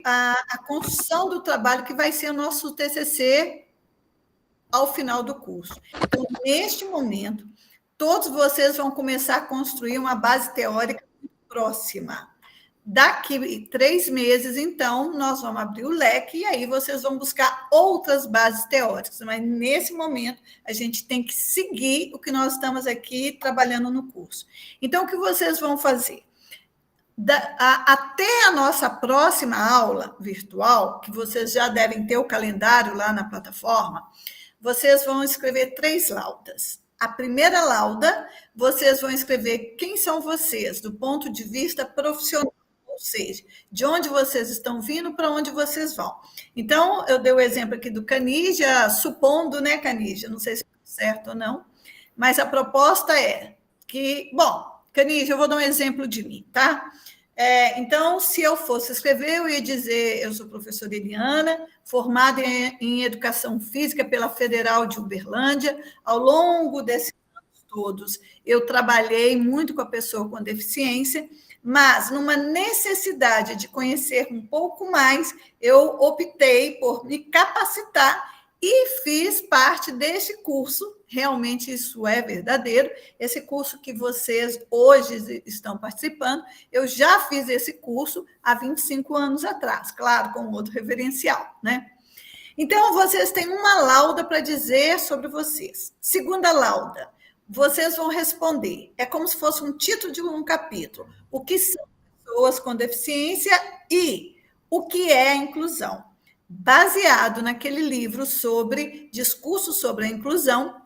a construção do trabalho que vai ser o nosso TCC ao final do curso. Então, neste momento, todos vocês vão começar a construir uma base teórica próxima. Daqui 3 meses, então, nós vamos abrir o leque e aí vocês vão buscar outras bases teóricas. Mas, nesse momento, a gente tem que seguir o que nós estamos aqui trabalhando no curso. Então, o que vocês vão fazer? Até a nossa próxima aula virtual, que vocês já devem ter o calendário lá na plataforma, vocês vão escrever 3 laudas. A primeira lauda, vocês vão escrever quem são vocês, do ponto de vista profissional, ou seja, de onde vocês estão vindo, para onde vocês vão. Então, eu dei o exemplo aqui do Canígia, supondo, né, Canígia? Não sei se é certo ou não, mas a proposta é que, bom, Canígia, eu vou dar um exemplo de mim, tá? Então, se eu fosse escrever, eu ia dizer, eu sou professora Eliana, formada em Educação Física pela Federal de Uberlândia. Ao longo desses anos todos, eu trabalhei muito com a pessoa com deficiência, mas numa necessidade de conhecer um pouco mais, eu optei por me capacitar e fiz parte desse curso, realmente isso é verdadeiro, esse curso que vocês hoje estão participando, eu já fiz esse curso há 25 anos atrás, claro, com outro referencial, né? Então, vocês têm uma lauda para dizer sobre vocês. Segunda lauda, vocês vão responder, é como se fosse um título de um capítulo, o que são pessoas com deficiência e o que é a inclusão. Baseado naquele livro sobre discurso sobre a inclusão,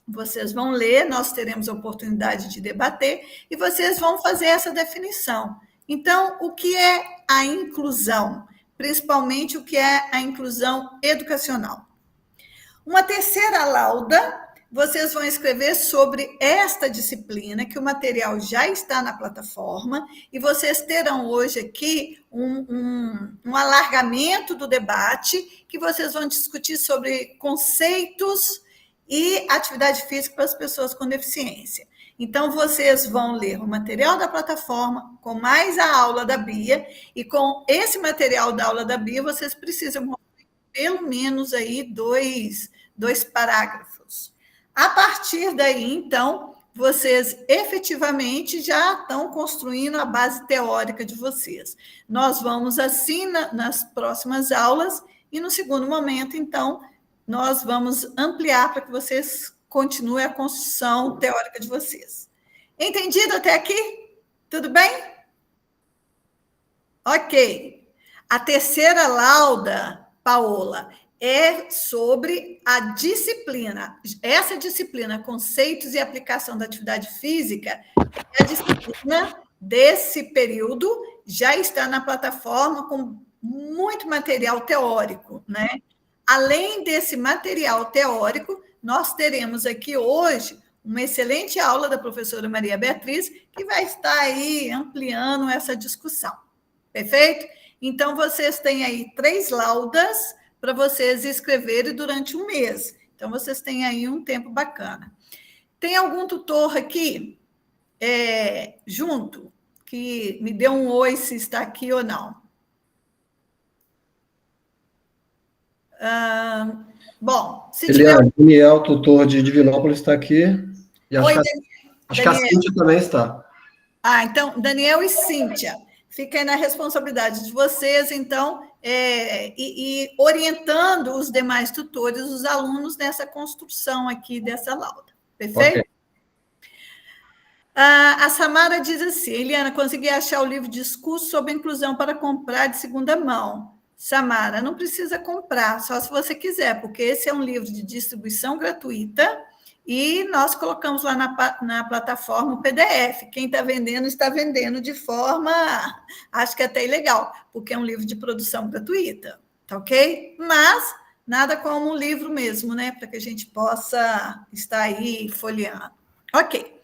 vocês vão ler, nós teremos a oportunidade de debater e vocês vão fazer essa definição. Então, o que é a inclusão? Principalmente o que é a inclusão educacional. Uma terceira lauda, vocês vão escrever sobre esta disciplina, que o material já está na plataforma, e vocês terão hoje aqui um alargamento do debate, que vocês vão discutir sobre conceitos e atividade física para as pessoas com deficiência. Então, vocês vão ler o material da plataforma, com mais a aula da Bia, e com esse material da aula da Bia, vocês precisam pelo menos aí dois parágrafos. A partir daí, então, vocês efetivamente já estão construindo a base teórica de vocês. Nós vamos assim nas próximas aulas, e no segundo momento, então, nós vamos ampliar para que vocês continuem a construção teórica de vocês. Entendido até aqui? Tudo bem? Ok. A terceira lauda, Paola, é sobre a disciplina. Essa disciplina, conceitos e aplicação da atividade física, é a disciplina desse período, já está na plataforma com muito material teórico, né? Além desse material teórico, nós teremos aqui hoje uma excelente aula da professora Maria Beatriz, que vai estar aí ampliando essa discussão. Perfeito? Então, vocês têm aí 3 laudas para vocês escreverem durante um mês. Então, vocês têm aí um tempo bacana. Tem algum tutor aqui junto que me dê um oi se está aqui ou não? Bom, se tiver... Daniel, tutor de Divinópolis, está aqui. E acho que a Cíntia também está. Então, Daniel e Cíntia, fica aí na responsabilidade de vocês, então, e orientando os demais tutores, os alunos, nessa construção aqui dessa lauda. Perfeito? Okay. A Samara diz assim, Eliana, consegui achar o livro Discurso sobre Inclusão para comprar de segunda mão. Samara, não precisa comprar, só se você quiser, porque esse é um livro de distribuição gratuita e nós colocamos lá na plataforma o PDF. Quem está vendendo de forma, acho que até ilegal, porque é um livro de produção gratuita, tá ok? Mas nada como um livro mesmo, né? Para que a gente possa estar aí folheando. Ok.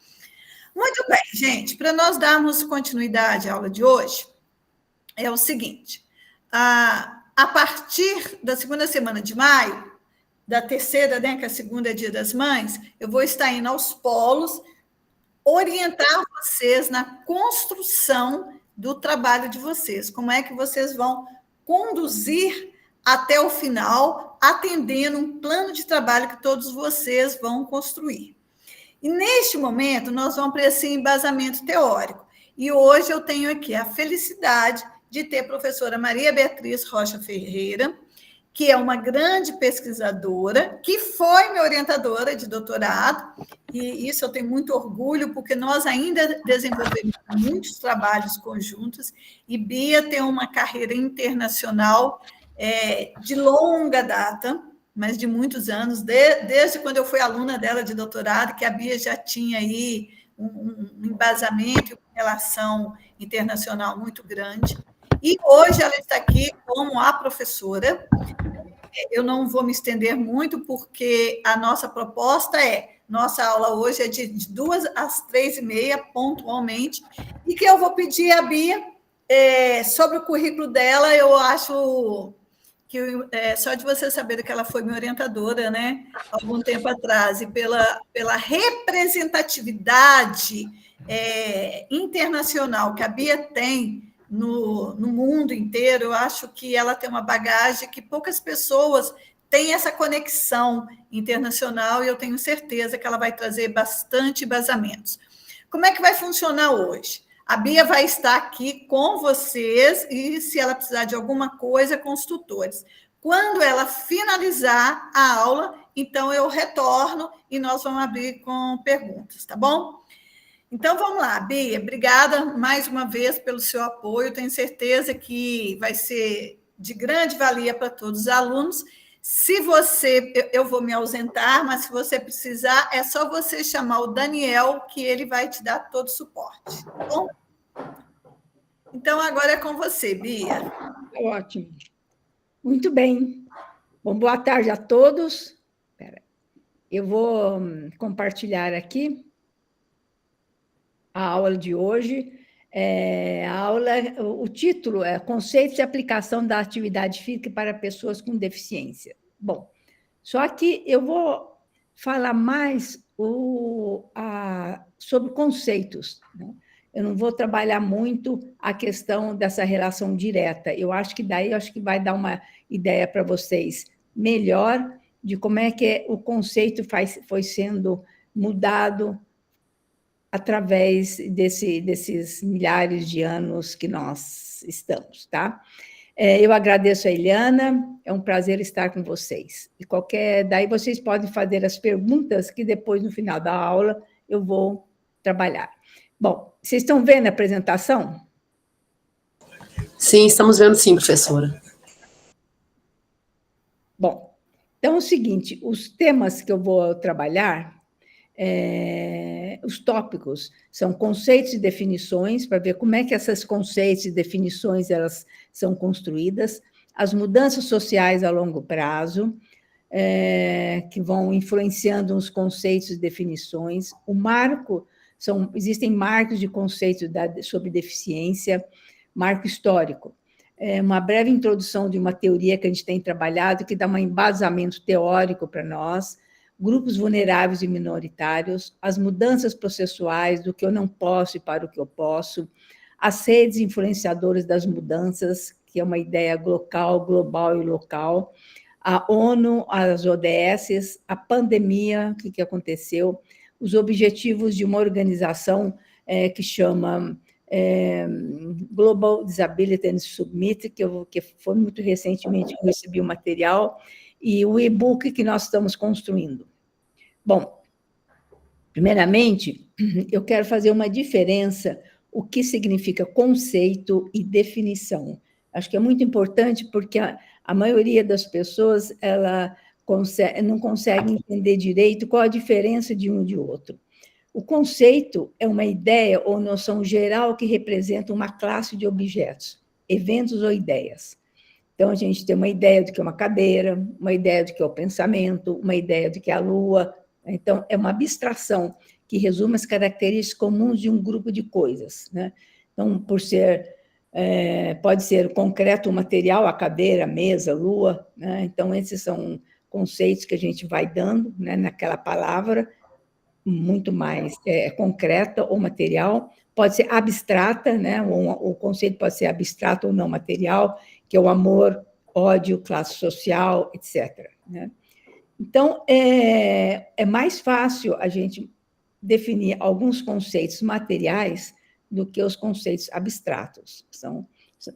Muito bem, gente. Para nós darmos continuidade à aula de hoje, é o seguinte... A partir da segunda semana de maio, da terceira, né, que a segunda é Dia das Mães, eu vou estar indo aos polos orientar vocês na construção do trabalho de vocês. Como é que vocês vão conduzir até o final, atendendo um plano de trabalho que todos vocês vão construir. E, neste momento, nós vamos para esse embasamento teórico. E hoje eu tenho aqui a felicidade de ter a professora Maria Beatriz Rocha Ferreira, que é uma grande pesquisadora, que foi minha orientadora de doutorado, e isso eu tenho muito orgulho, porque nós ainda desenvolvemos muitos trabalhos conjuntos, e Bia tem uma carreira internacional de longa data, mas de muitos anos, desde quando eu fui aluna dela de doutorado, que a Bia já tinha aí um embasamento e uma relação internacional muito grande. E hoje ela está aqui como a professora. Eu não vou me estender muito, porque a nossa proposta nossa aula hoje é de 2 às 3h30, pontualmente, e que eu vou pedir à Bia, sobre o currículo dela. Eu acho que só de você saber que ela foi minha orientadora, né, algum tempo atrás, e pela representatividade internacional que a Bia tem no mundo inteiro, eu acho que ela tem uma bagagem que poucas pessoas têm essa conexão internacional, e eu tenho certeza que ela vai trazer bastante embasamentos. Como é que vai funcionar hoje? A Bia vai estar aqui com vocês, e se ela precisar de alguma coisa, com os tutores. Quando ela finalizar a aula, então eu retorno e nós vamos abrir com perguntas, tá bom? Então, vamos lá, Bia, obrigada mais uma vez pelo seu apoio, tenho certeza que vai ser de grande valia para todos os alunos. Se você, eu vou me ausentar, mas se você precisar, é só você chamar o Daniel, que ele vai te dar todo o suporte, tá bom? Então, agora é com você, Bia. Ótimo. Muito bem. Bom, boa tarde a todos. Eu vou compartilhar aqui a aula de hoje. O título é Conceitos e Aplicação da Atividade Física para Pessoas com Deficiência. Bom, só que eu vou falar mais sobre conceitos, né? Eu não vou trabalhar muito a questão dessa relação direta. Eu acho que vai dar uma ideia para vocês melhor de como é que o conceito foi sendo mudado através desses milhares de anos que nós estamos, tá? Eu agradeço a Eliana, é um prazer estar com vocês. E daí vocês podem fazer as perguntas que depois, no final da aula, eu vou trabalhar. Bom, vocês estão vendo a apresentação? Sim, estamos vendo sim, professora. Bom, então é o seguinte, os temas que eu vou trabalhar, os tópicos são conceitos e definições, para ver como é que esses conceitos e definições elas são construídas, as mudanças sociais a longo prazo, que vão influenciando os conceitos e definições, existem marcos de conceitos sobre deficiência, marco histórico, uma breve introdução de uma teoria que a gente tem trabalhado, que dá um embasamento teórico para nós, grupos vulneráveis e minoritários, as mudanças processuais do que eu não posso e para o que eu posso, as redes influenciadoras das mudanças, que é uma ideia local, global e local, a ONU, as ODS, a pandemia, o que aconteceu, os objetivos de uma organização que chama Global Disability and Summit, que foi muito recentemente que eu recebi o material, e o e-book que nós estamos construindo. Bom, primeiramente, eu quero fazer uma diferença, o que significa conceito e definição. Acho que é muito importante, porque a maioria das pessoas não consegue entender direito qual a diferença de um e de outro. O conceito é uma ideia ou noção geral que representa uma classe de objetos, eventos ou ideias. Então, a gente tem uma ideia do que é uma cadeira, uma ideia do que é o pensamento, uma ideia do que é a lua. Então, é uma abstração que resume as características comuns de um grupo de coisas, né? Então, pode ser concreto o material, a cadeira, a mesa, a lua, né? Então, esses são conceitos que a gente vai dando, né, naquela palavra, muito mais concreta ou material, pode ser abstrata, né? O conceito pode ser abstrato ou não material. que é o amor, ódio, classe social, etc. Né? Então, é mais fácil a gente definir alguns conceitos materiais do que os conceitos abstratos.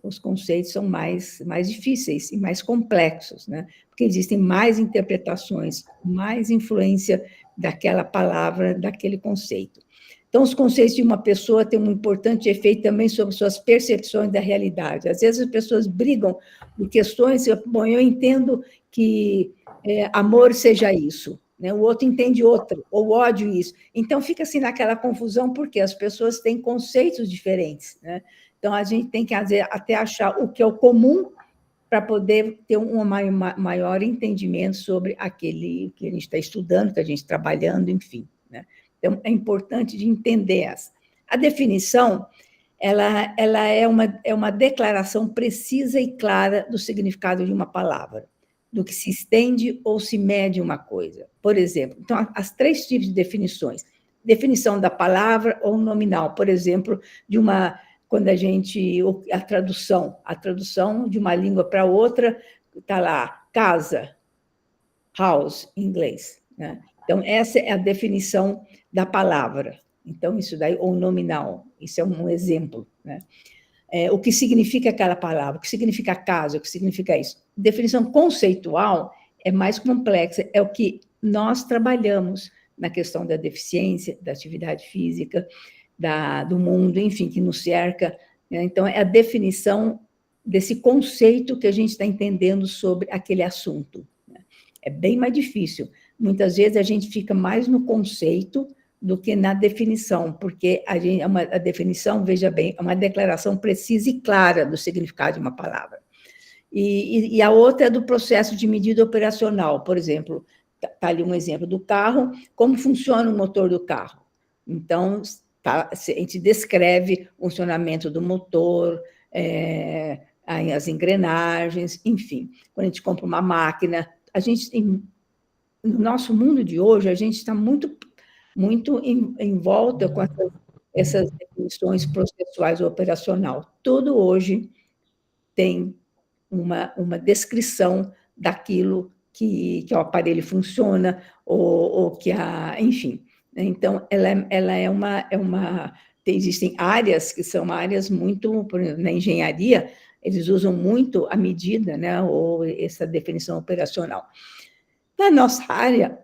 Os conceitos são mais difíceis e mais complexos, né? Porque existem mais interpretações, mais influência daquela palavra, daquele conceito. Então, os conceitos de uma pessoa têm um importante efeito também sobre suas percepções da realidade. Às vezes, as pessoas brigam por questões... Bom, eu entendo que amor seja isso, né? O outro entende outro, ou ódio isso. Então, fica assim naquela confusão, porque as pessoas têm conceitos diferentes, né? Então, a gente tem que até achar o que é o comum para poder ter um maior entendimento sobre aquele que a gente está estudando, que a gente está trabalhando, enfim, né? Então, é importante de entender essa. A definição, ela é uma declaração precisa e clara do significado de uma palavra, do que se estende ou se mede uma coisa. Por exemplo, então, as 3 tipos de definições. Definição da palavra ou nominal, por exemplo, quando a tradução de uma língua para outra, está lá, casa, house, em inglês, né? Então, essa é a definição da palavra. Então, isso daí, ou nominal, isso é um exemplo, né? O que significa aquela palavra, o que significa casa, o que significa isso. Definição conceitual é mais complexa, é o que nós trabalhamos na questão da deficiência, da atividade física, do mundo, enfim, que nos cerca, né? Então, é a definição desse conceito que a gente está entendendo sobre aquele assunto, né? É bem mais difícil. Muitas vezes a gente fica mais no conceito do que na definição, porque a definição, veja bem, é uma declaração precisa e clara do significado de uma palavra. E a outra é do processo de medida operacional, por exemplo, está ali um exemplo do carro, como funciona o motor do carro. Então, a gente descreve o funcionamento do motor, as engrenagens, enfim. Quando a gente compra uma máquina, no nosso mundo de hoje, a gente está muito em volta com essas definições processuais ou operacional. Tudo hoje tem uma descrição daquilo que o aparelho funciona, ou que enfim. Então, existem áreas que são áreas muito, por exemplo, na engenharia, eles usam muito a medida, né, ou essa definição operacional. Na nossa área,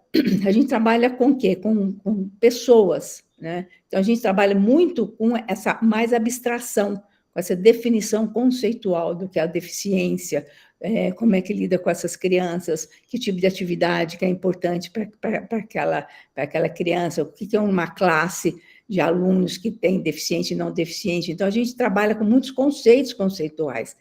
a gente trabalha com o quê? Com pessoas, né? Então, a gente trabalha muito com essa mais abstração, com essa definição conceitual do que é a deficiência, como é que lida com essas crianças, que tipo de atividade que é importante para aquela criança, o que é uma classe de alunos que tem deficiente e não deficiente. Então, a gente trabalha com muitos conceitos conceituais,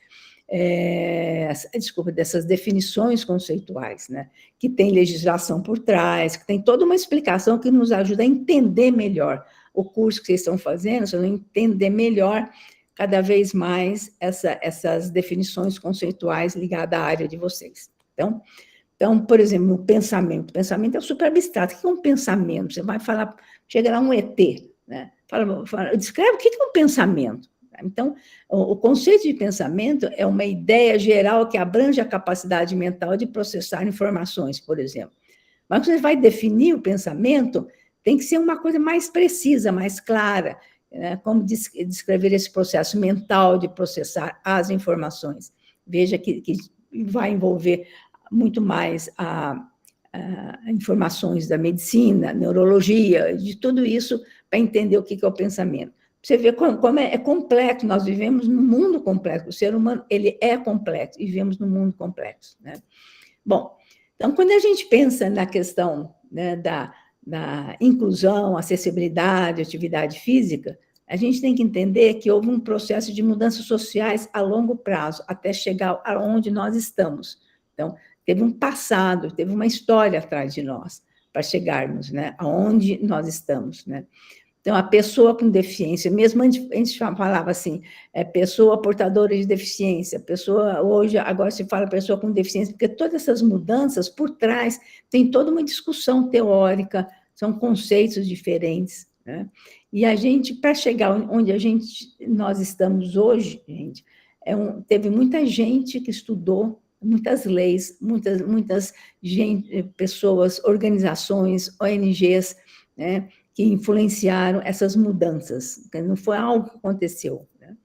dessas definições conceituais, né? Que tem legislação por trás, que tem toda uma explicação que nos ajuda a entender melhor o curso que vocês estão fazendo, vocês vão entender melhor cada vez mais essas definições conceituais ligadas à área de vocês. Então, por exemplo, o pensamento. O pensamento é super abstrato. O que é um pensamento? Você vai falar, chega lá um ET, né? Descreve o que é um pensamento. Então, o conceito de pensamento é uma ideia geral que abrange a capacidade mental de processar informações, por exemplo. Mas quando você vai definir o pensamento, tem que ser uma coisa mais precisa, mais clara, né? Como descrever esse processo mental de processar as informações. Veja que vai envolver muito mais informações da medicina, neurologia, de tudo isso, para entender o que é o pensamento. Você vê como é complexo, nós vivemos num mundo complexo, o ser humano ele é complexo, e vivemos num mundo complexo, né? Bom, então, quando a gente pensa na questão, né, da inclusão, acessibilidade, atividade física, a gente tem que entender que houve um processo de mudanças sociais a longo prazo, até chegar aonde nós estamos. Então, teve um passado, teve uma história atrás de nós, para chegarmos, né, aonde nós estamos, né? Então, a pessoa com deficiência, mesmo antes falava assim, pessoa portadora de deficiência, agora se fala pessoa com deficiência, porque todas essas mudanças, por trás, tem toda uma discussão teórica, são conceitos diferentes, né? E a gente, para chegar onde nós estamos hoje, gente, teve muita gente que estudou, muitas leis, muitas pessoas, organizações, ONGs, né, que influenciaram essas mudanças. Não foi algo que aconteceu, né,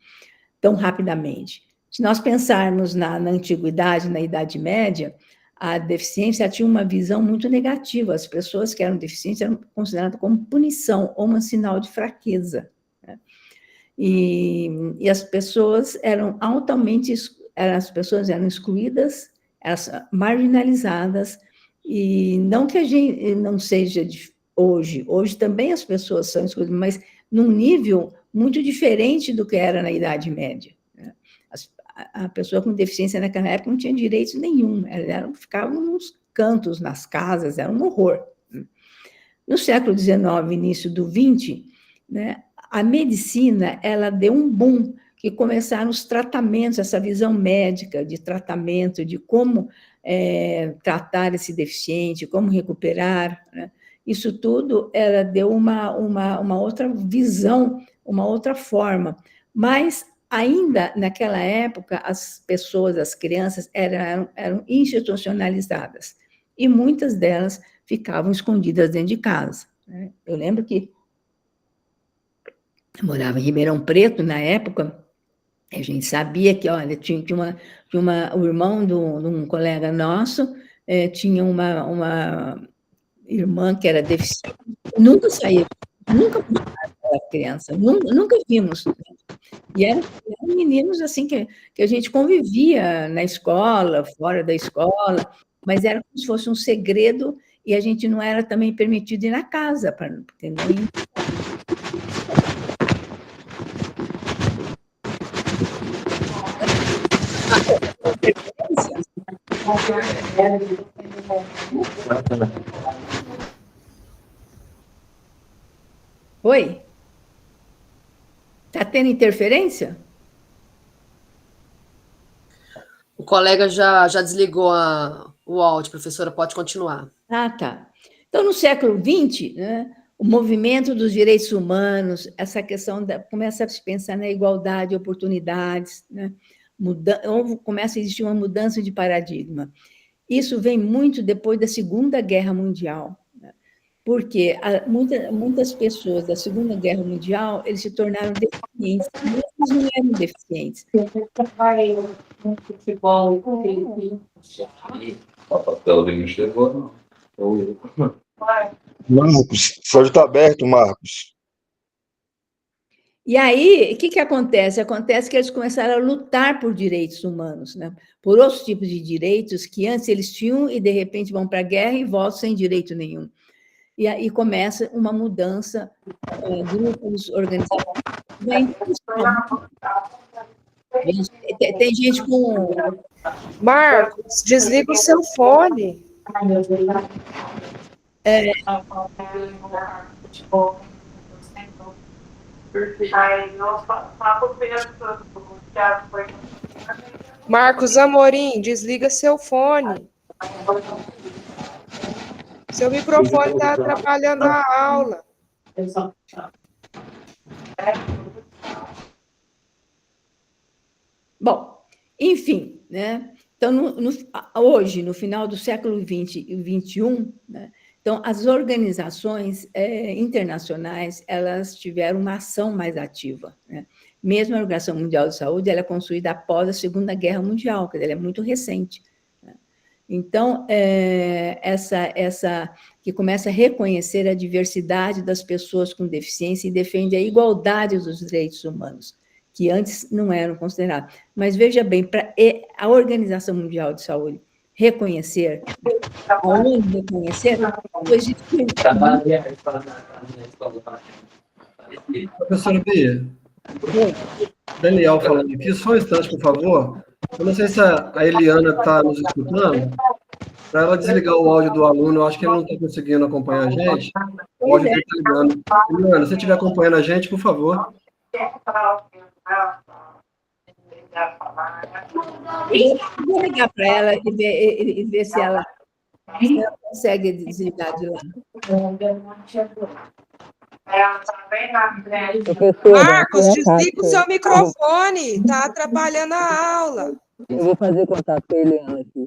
tão rapidamente. Se nós pensarmos na Antiguidade, na Idade Média, a deficiência tinha uma visão muito negativa. As pessoas que eram deficientes eram consideradas como punição ou um sinal de fraqueza, né? E as pessoas eram as pessoas eram excluídas, eram marginalizadas, e não que a gente não seja hoje também as pessoas são excluídas, mas num nível muito diferente do que era na Idade Média, né? A pessoa com deficiência naquela época não tinha direito nenhum, ficavam nos cantos, nas casas, era um horror. No século XIX, início do XX, né, a medicina, ela deu um boom, que começaram os tratamentos, essa visão médica de tratamento, de como tratar esse deficiente, como recuperar, né? Isso tudo, ela deu uma outra visão, uma outra forma, mas ainda naquela época, as pessoas, as crianças, eram institucionalizadas, e muitas delas ficavam escondidas dentro de casa, né? Eu lembro que eu morava em Ribeirão Preto, na época, a gente sabia que, olha, o irmão de um colega nosso, tinha uma irmã que era deficiente, nunca saía, nunca a criança, nunca vimos. E eram meninos assim que a gente convivia na escola, fora da escola, mas era como se fosse um segredo, e a gente não era também permitido ir na casa, porque não ia. Oi? Está tendo interferência? O colega já desligou o áudio, professora, pode continuar. Ah, tá. Então, no século XX, né, o movimento dos direitos humanos, essa questão começa a se pensar na igualdade de oportunidades, né, começa a existir uma mudança de paradigma. Isso vem muito depois da Segunda Guerra Mundial, né, porque muitas pessoas da Segunda Guerra Mundial, eles se tornaram deficientes, mas eles não eram deficientes. Marcos, o sódio está aberto, Marcos. E aí, o que acontece? Acontece que eles começaram a lutar por direitos humanos, né? Por outros tipos de direitos que antes eles tinham e, de repente, vão para a guerra e voltam sem direito nenhum. E aí começa uma mudança, grupos, organizações. Tem gente com... Marcos, desliga o seu fone. Marcos Amorim, desliga seu fone. Seu microfone está atrapalhando a aula. Bom, enfim, né? Então, hoje, no final do século XX e XXI, né? Então, as organizações internacionais, elas tiveram uma ação mais ativa, né? Mesmo a Organização Mundial de Saúde, ela é construída após a Segunda Guerra Mundial, quer dizer, ela é muito recente, né? Então, essa que começa a reconhecer a diversidade das pessoas com deficiência e defende a igualdade dos direitos humanos, que antes não eram considerados. Mas, veja bem, para a Organização Mundial de Saúde reconhecer, a ONU reconhecer, Professora Bia, Daniel falando aqui, só um instante, por favor. Eu não sei se a Eliana está nos escutando, para ela desligar o áudio do aluno, eu acho que ele não está conseguindo acompanhar a gente, o áudio dele está ligando. Eliana, se você estiver acompanhando a gente, por favor. Vou ligar para ela e ver se ela consegue desligar de lá. Marcos, desliga o seu microfone, está atrapalhando a aula. Eu vou fazer contato com a Eliana aqui.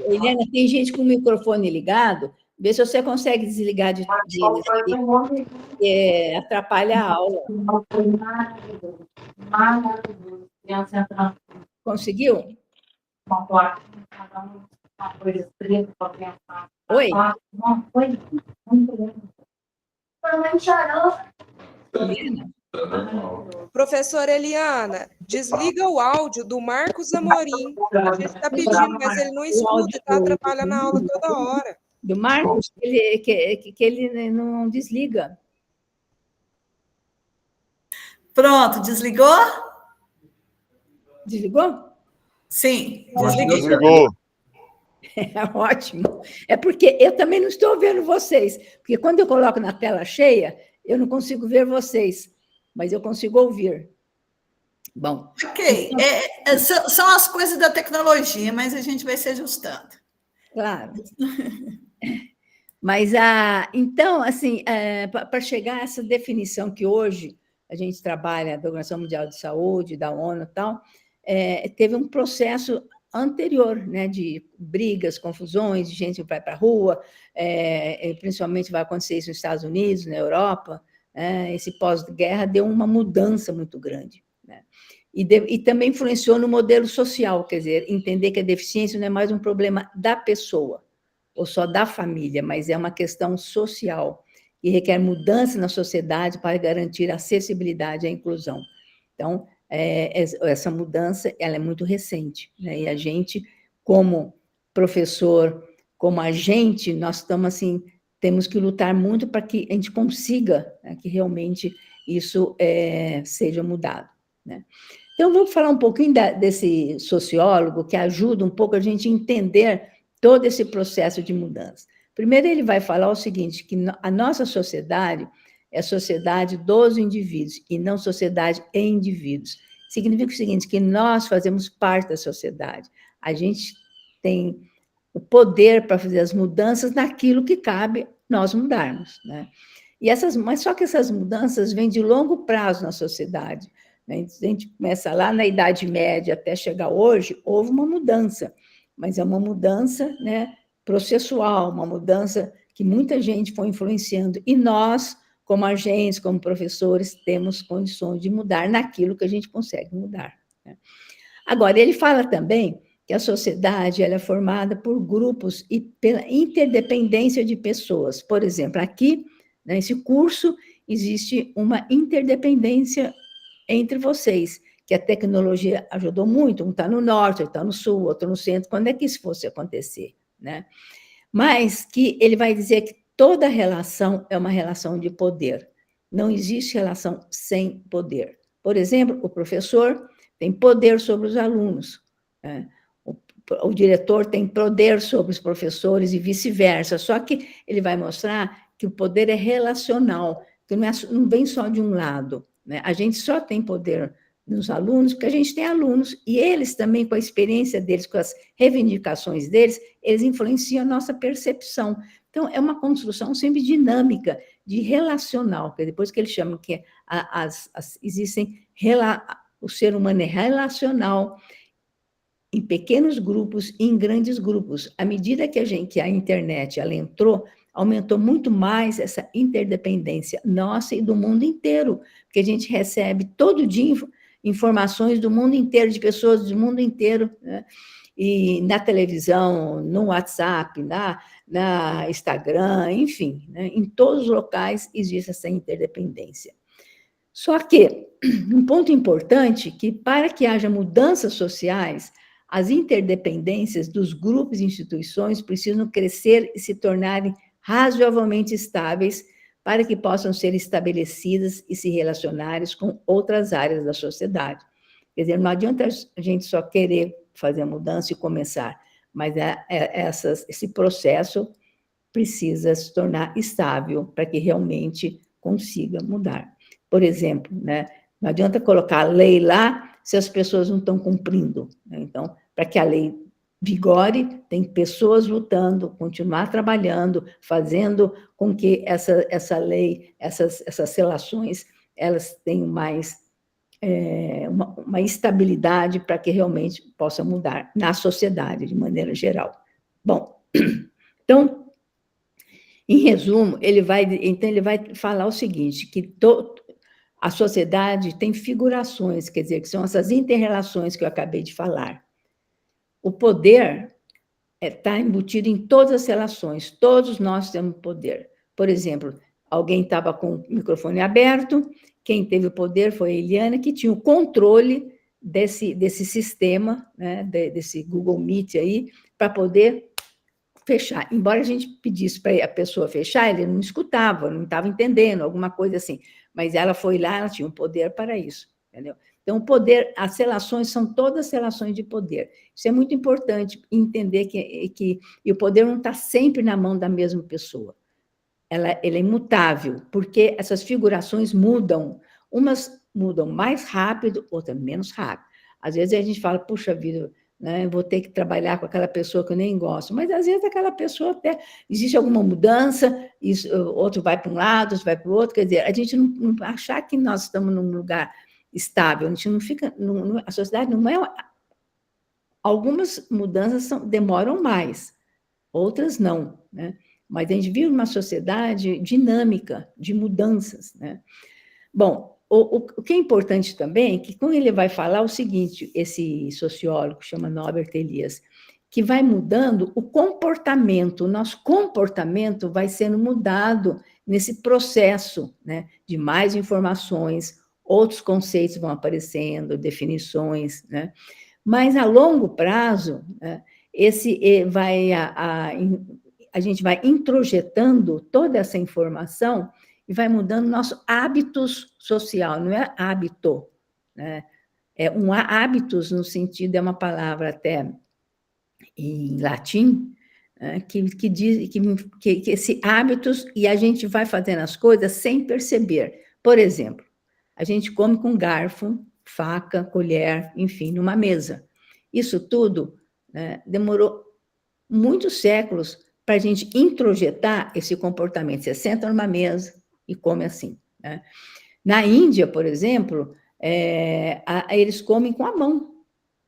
Helena, tem gente com o microfone ligado, vê se você consegue desligar deles, porque atrapalha a aula. Conseguiu? Oi? Helena? Professora Eliana, desliga o áudio do Marcos Amorim. A gente está pedindo, mas ele não escuta, está atrapalhando a aula toda hora. Do Marcos, que ele não desliga. Pronto, desligou? Desligou? Sim, Desliguei. Desligou. É ótimo. É porque eu também não estou vendo vocês, porque quando eu coloco na tela cheia, eu não consigo ver vocês, mas eu consigo ouvir. Bom. Ok. São as coisas da tecnologia, mas a gente vai se ajustando. Claro. Mas, então, assim, para chegar a essa definição que hoje a gente trabalha, da Organização Mundial de Saúde, da ONU e tal, teve um processo anterior, né, de brigas, confusões, de gente que vai para a rua, principalmente vai acontecer isso nos Estados Unidos, na Europa, esse pós-guerra deu uma mudança muito grande, né? E também influenciou no modelo social, quer dizer, entender que a deficiência não é mais um problema da pessoa, ou só da família, mas é uma questão social, que requer mudança na sociedade para garantir a acessibilidade e a inclusão. Então, essa mudança ela é muito recente, né? E a gente, como professor, como agente, nós estamos assim, temos que lutar muito para que a gente consiga, né, que realmente isso seja mudado, né? Então, vamos falar um pouquinho desse sociólogo que ajuda um pouco a gente a entender todo esse processo de mudança. Primeiro, ele vai falar o seguinte, que a nossa sociedade é a sociedade dos indivíduos e não sociedade em indivíduos. Significa o seguinte, que nós fazemos parte da sociedade. A gente tem o poder para fazer as mudanças naquilo que cabe nós mudarmos, né? Mas só que essas mudanças vêm de longo prazo na sociedade, né? A gente começa lá na Idade Média até chegar hoje, houve uma mudança, mas é uma mudança, né, processual, uma mudança que muita gente foi influenciando, e nós, como agentes, como professores, temos condições de mudar naquilo que a gente consegue mudar, né? Agora, ele fala também que a sociedade ela é formada por grupos e pela interdependência de pessoas. Por exemplo, aqui, nesse curso, existe uma interdependência entre vocês, que a tecnologia ajudou muito, um está no norte, outro está no sul, outro no centro, quando é que isso fosse acontecer, né? Mas que ele vai dizer que toda relação é uma relação de poder, não existe relação sem poder. Por exemplo, o professor tem poder sobre os alunos, né? O diretor tem poder sobre os professores e vice-versa, só que ele vai mostrar que o poder é relacional, que não vem só de um lado, né? A gente só tem poder nos alunos porque a gente tem alunos, e eles também, com a experiência deles, com as reivindicações deles, eles influenciam a nossa percepção. Então, é uma construção sempre dinâmica, de relacional, que depois que eles chamam que o ser humano é relacional, em pequenos grupos e em grandes grupos. À medida que a internet ela entrou, aumentou muito mais essa interdependência nossa e do mundo inteiro, porque a gente recebe todo dia informações do mundo inteiro, de pessoas do mundo inteiro, né? E na televisão, no WhatsApp, na Instagram, enfim, né? Em todos os locais existe essa interdependência. Só que um ponto importante que para que haja mudanças sociais, as interdependências dos grupos e instituições precisam crescer e se tornarem razoavelmente estáveis para que possam ser estabelecidas e se relacionarem com outras áreas da sociedade. Quer dizer, não adianta a gente só querer fazer a mudança e começar, mas esse processo precisa se tornar estável para que realmente consiga mudar. Por exemplo, né, não adianta colocar a lei lá se as pessoas não estão cumprindo, né? Então, para que a lei vigore, tem pessoas lutando, continuar trabalhando, fazendo com que essa lei, essas relações, elas tenham mais uma estabilidade para que realmente possa mudar na sociedade, de maneira geral. Bom, então, em resumo, ele vai falar o seguinte, que a sociedade tem figurações, quer dizer, que são essas inter-relações que eu acabei de falar. O poder está embutido em todas as relações, todos nós temos poder. Por exemplo, alguém estava com o microfone aberto, quem teve o poder foi a Eliana, que tinha o controle desse sistema, né, desse Google Meet aí, para poder fechar. Embora a gente pedisse para a pessoa fechar, ele não escutava, não estava entendendo, alguma coisa assim. Mas ela foi lá, ela tinha um poder para isso, entendeu? Então, o poder, as relações são todas relações de poder. Isso é muito importante, entender que o poder não está sempre na mão da mesma pessoa. Ela é imutável, porque essas figurações mudam. Umas mudam mais rápido, outras menos rápido. Às vezes a gente fala, puxa vida, né, vou ter que trabalhar com aquela pessoa que eu nem gosto, mas às vezes aquela pessoa até existe alguma mudança, outro vai para um lado, outro vai para o outro, quer dizer, a gente não achar que nós estamos num lugar estável, a gente não fica, a sociedade não é, algumas mudanças demoram mais, outras não, né? Mas a gente vive uma sociedade dinâmica, de mudanças, né? Bom, o que é importante também é que, quando ele vai falar o seguinte, esse sociólogo chama Norbert Elias, que vai mudando o comportamento, o nosso comportamento vai sendo mudado nesse processo, né, de mais informações, outros conceitos vão aparecendo, definições, né? Mas, a longo prazo, né, a gente vai introjetando toda essa informação e vai mudando nosso hábitos social, não é hábito, né? É um hábitos no sentido, é uma palavra até em latim, que diz que esse hábitos, e a gente vai fazendo as coisas sem perceber. Por exemplo, a gente come com garfo, faca, colher, enfim, numa mesa. Isso tudo, né, demorou muitos séculos para a gente introjetar esse comportamento. Você senta numa mesa e come assim, né? Na Índia, por exemplo, eles comem com a mão,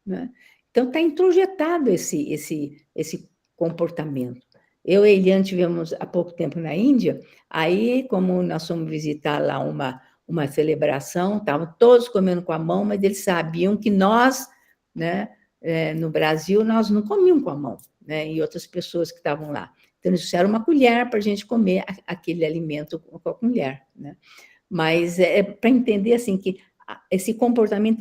né? Então, está introjetado esse comportamento. Eu e a Eliane tivemos há pouco tempo na Índia, aí, como nós fomos visitar lá uma celebração, estavam todos comendo com a mão, mas eles sabiam que nós, né, no Brasil, nós não comíamos com a mão, né, e outras pessoas que estavam lá. Então, eles usaram uma colher para a gente comer aquele alimento com a colher, né? Mas é para entender, assim, que esse comportamento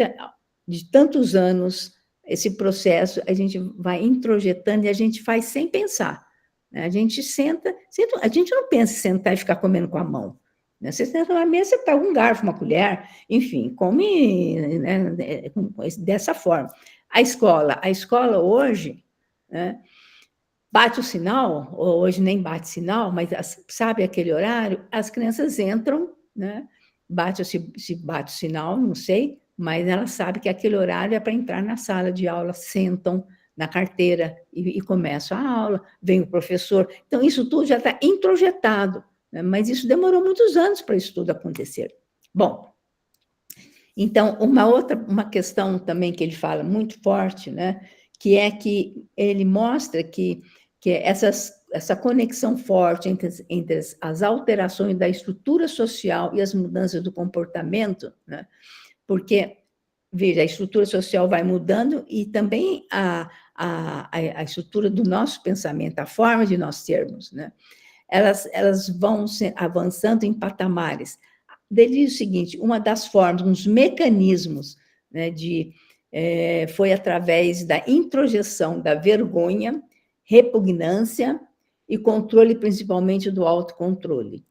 de tantos anos, esse processo, a gente vai introjetando e a gente faz sem pensar, né? A gente senta, a gente não pensa em sentar e ficar comendo com a mão, né? Você senta na mesa, você pega um garfo, uma colher, enfim, come, né, dessa forma. A escola hoje, né, bate o sinal, ou hoje nem bate sinal, mas sabe aquele horário, as crianças entram, né, se bate o sinal, não sei, mas ela sabe que aquele horário é para entrar na sala de aula, sentam na carteira e começam a aula, vem o professor. Então, isso tudo já está introjetado, né? Mas isso demorou muitos anos para isso tudo acontecer. Bom, então, uma questão também que ele fala muito forte, né, que é que ele mostra que essa conexão forte entre as alterações da estrutura social e as mudanças do comportamento, né, porque, veja, a estrutura social vai mudando e também a estrutura do nosso pensamento, a forma de nós sermos, né, elas vão avançando em patamares. Ele diz o seguinte, uma das formas, uns mecanismos, né, foi através da introjeção da vergonha, repugnância e controle, principalmente do autocontrole.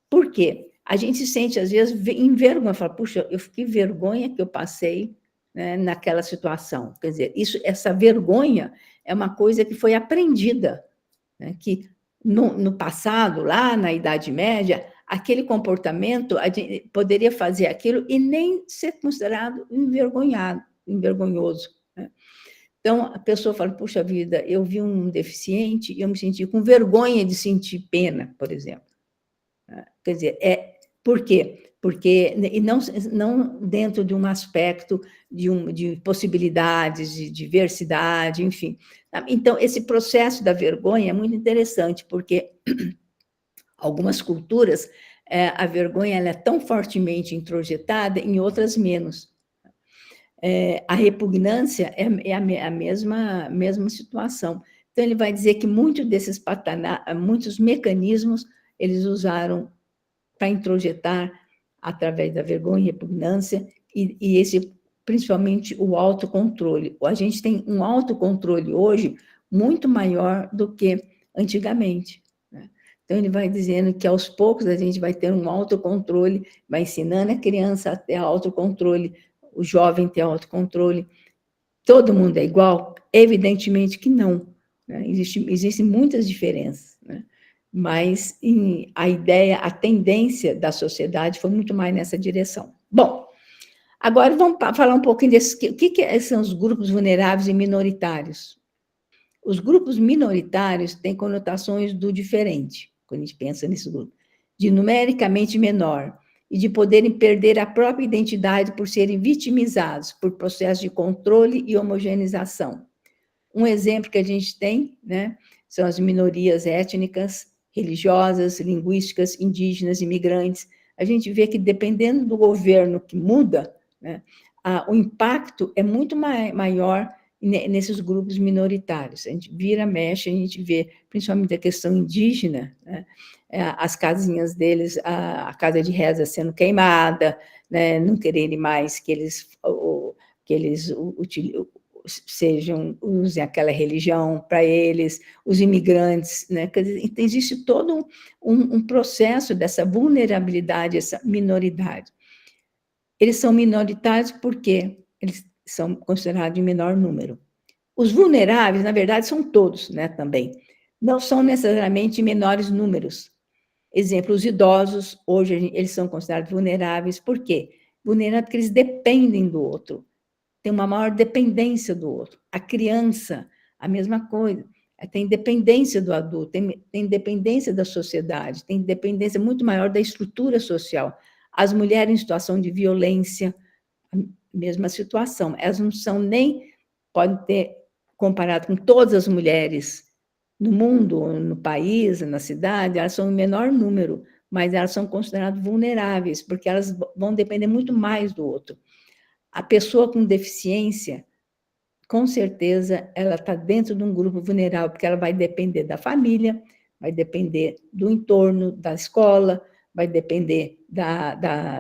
Por quê? A gente se sente, às vezes, em vergonha, fala, puxa, que vergonha que eu passei, né, naquela situação. Quer dizer, essa vergonha é uma coisa que foi aprendida, né, que no passado, lá na Idade Média, aquele comportamento, a gente poderia fazer aquilo e nem ser considerado envergonhoso, né? Então, a pessoa fala, puxa vida, eu vi um deficiente e eu me senti com vergonha de sentir pena, por exemplo. Quer dizer, por quê? Porque e não dentro de um aspecto de possibilidades, de diversidade, enfim. Então, esse processo da vergonha é muito interessante, porque algumas culturas, a vergonha ela é tão fortemente introjetada, em outras menos. A repugnância é a mesma situação. Então, ele vai dizer que muitos mecanismos eles usaram para introjetar através da vergonha e repugnância, e esse, principalmente o autocontrole. A gente tem um autocontrole hoje muito maior do que antigamente. Né? Então, ele vai dizendo que, aos poucos, a gente vai ter um autocontrole, vai ensinando a criança a ter autocontrole, o jovem ter autocontrole. Todo mundo é igual? Evidentemente que não. Né? Existem muitas diferenças, né? Mas a tendência da sociedade foi muito mais nessa direção. Bom, agora vamos falar um pouquinho o que são os grupos vulneráveis e minoritários. Os grupos minoritários têm conotações do diferente, quando a gente pensa nesse grupo, de numericamente menor, e de poderem perder a própria identidade por serem vitimizados por processos de controle e homogeneização. Um exemplo que a gente tem, né, são as minorias étnicas, religiosas, linguísticas, indígenas, imigrantes. A gente vê que, dependendo do governo que muda, né, o impacto é muito maior nesses grupos minoritários. A gente mexe, a gente vê, principalmente a questão indígena, né, as casinhas deles, a casa de reza sendo queimada, né, não quererem mais que eles usem aquela religião para eles, os imigrantes, né? Quer dizer, então, existe todo um processo dessa vulnerabilidade, essa minoridade. Eles são minoritários porque eles são considerados em menor número. Os vulneráveis, na verdade, são todos, né, também. Não são necessariamente em menores números. Exemplo, os idosos, hoje, eles são considerados vulneráveis. Por quê? Vulneráveis porque eles dependem do outro. Tem uma maior dependência do outro. A criança, a mesma coisa. Tem dependência do adulto, tem dependência da sociedade, tem dependência muito maior da estrutura social. As mulheres em situação de violência, a mesma situação. Elas não são nem, podem ter, comparado com todas as mulheres no mundo, no país, na cidade, elas são em menor número, mas elas são consideradas vulneráveis, porque elas vão depender muito mais do outro. A pessoa com deficiência, com certeza, ela está dentro de um grupo vulnerável, porque ela vai depender da família, vai depender do entorno, da escola, vai depender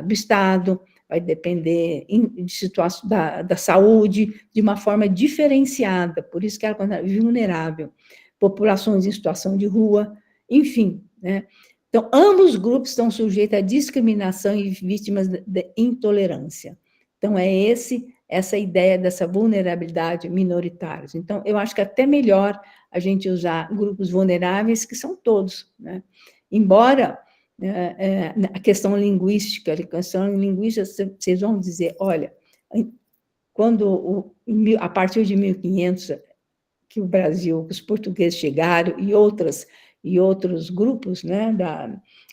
do Estado, vai depender de situação da saúde, de uma forma diferenciada, por isso que ela é vulnerável. Populações em situação de rua, enfim, né? Então, ambos os grupos estão sujeitos à discriminação e vítimas de intolerância. Então, essa ideia dessa vulnerabilidade minoritária. Então, eu acho que é até melhor a gente usar grupos vulneráveis, que são todos, né? Embora a questão linguística, vocês vão dizer, olha, a partir de 1500, que o Brasil, os portugueses chegaram, e outros grupos, né,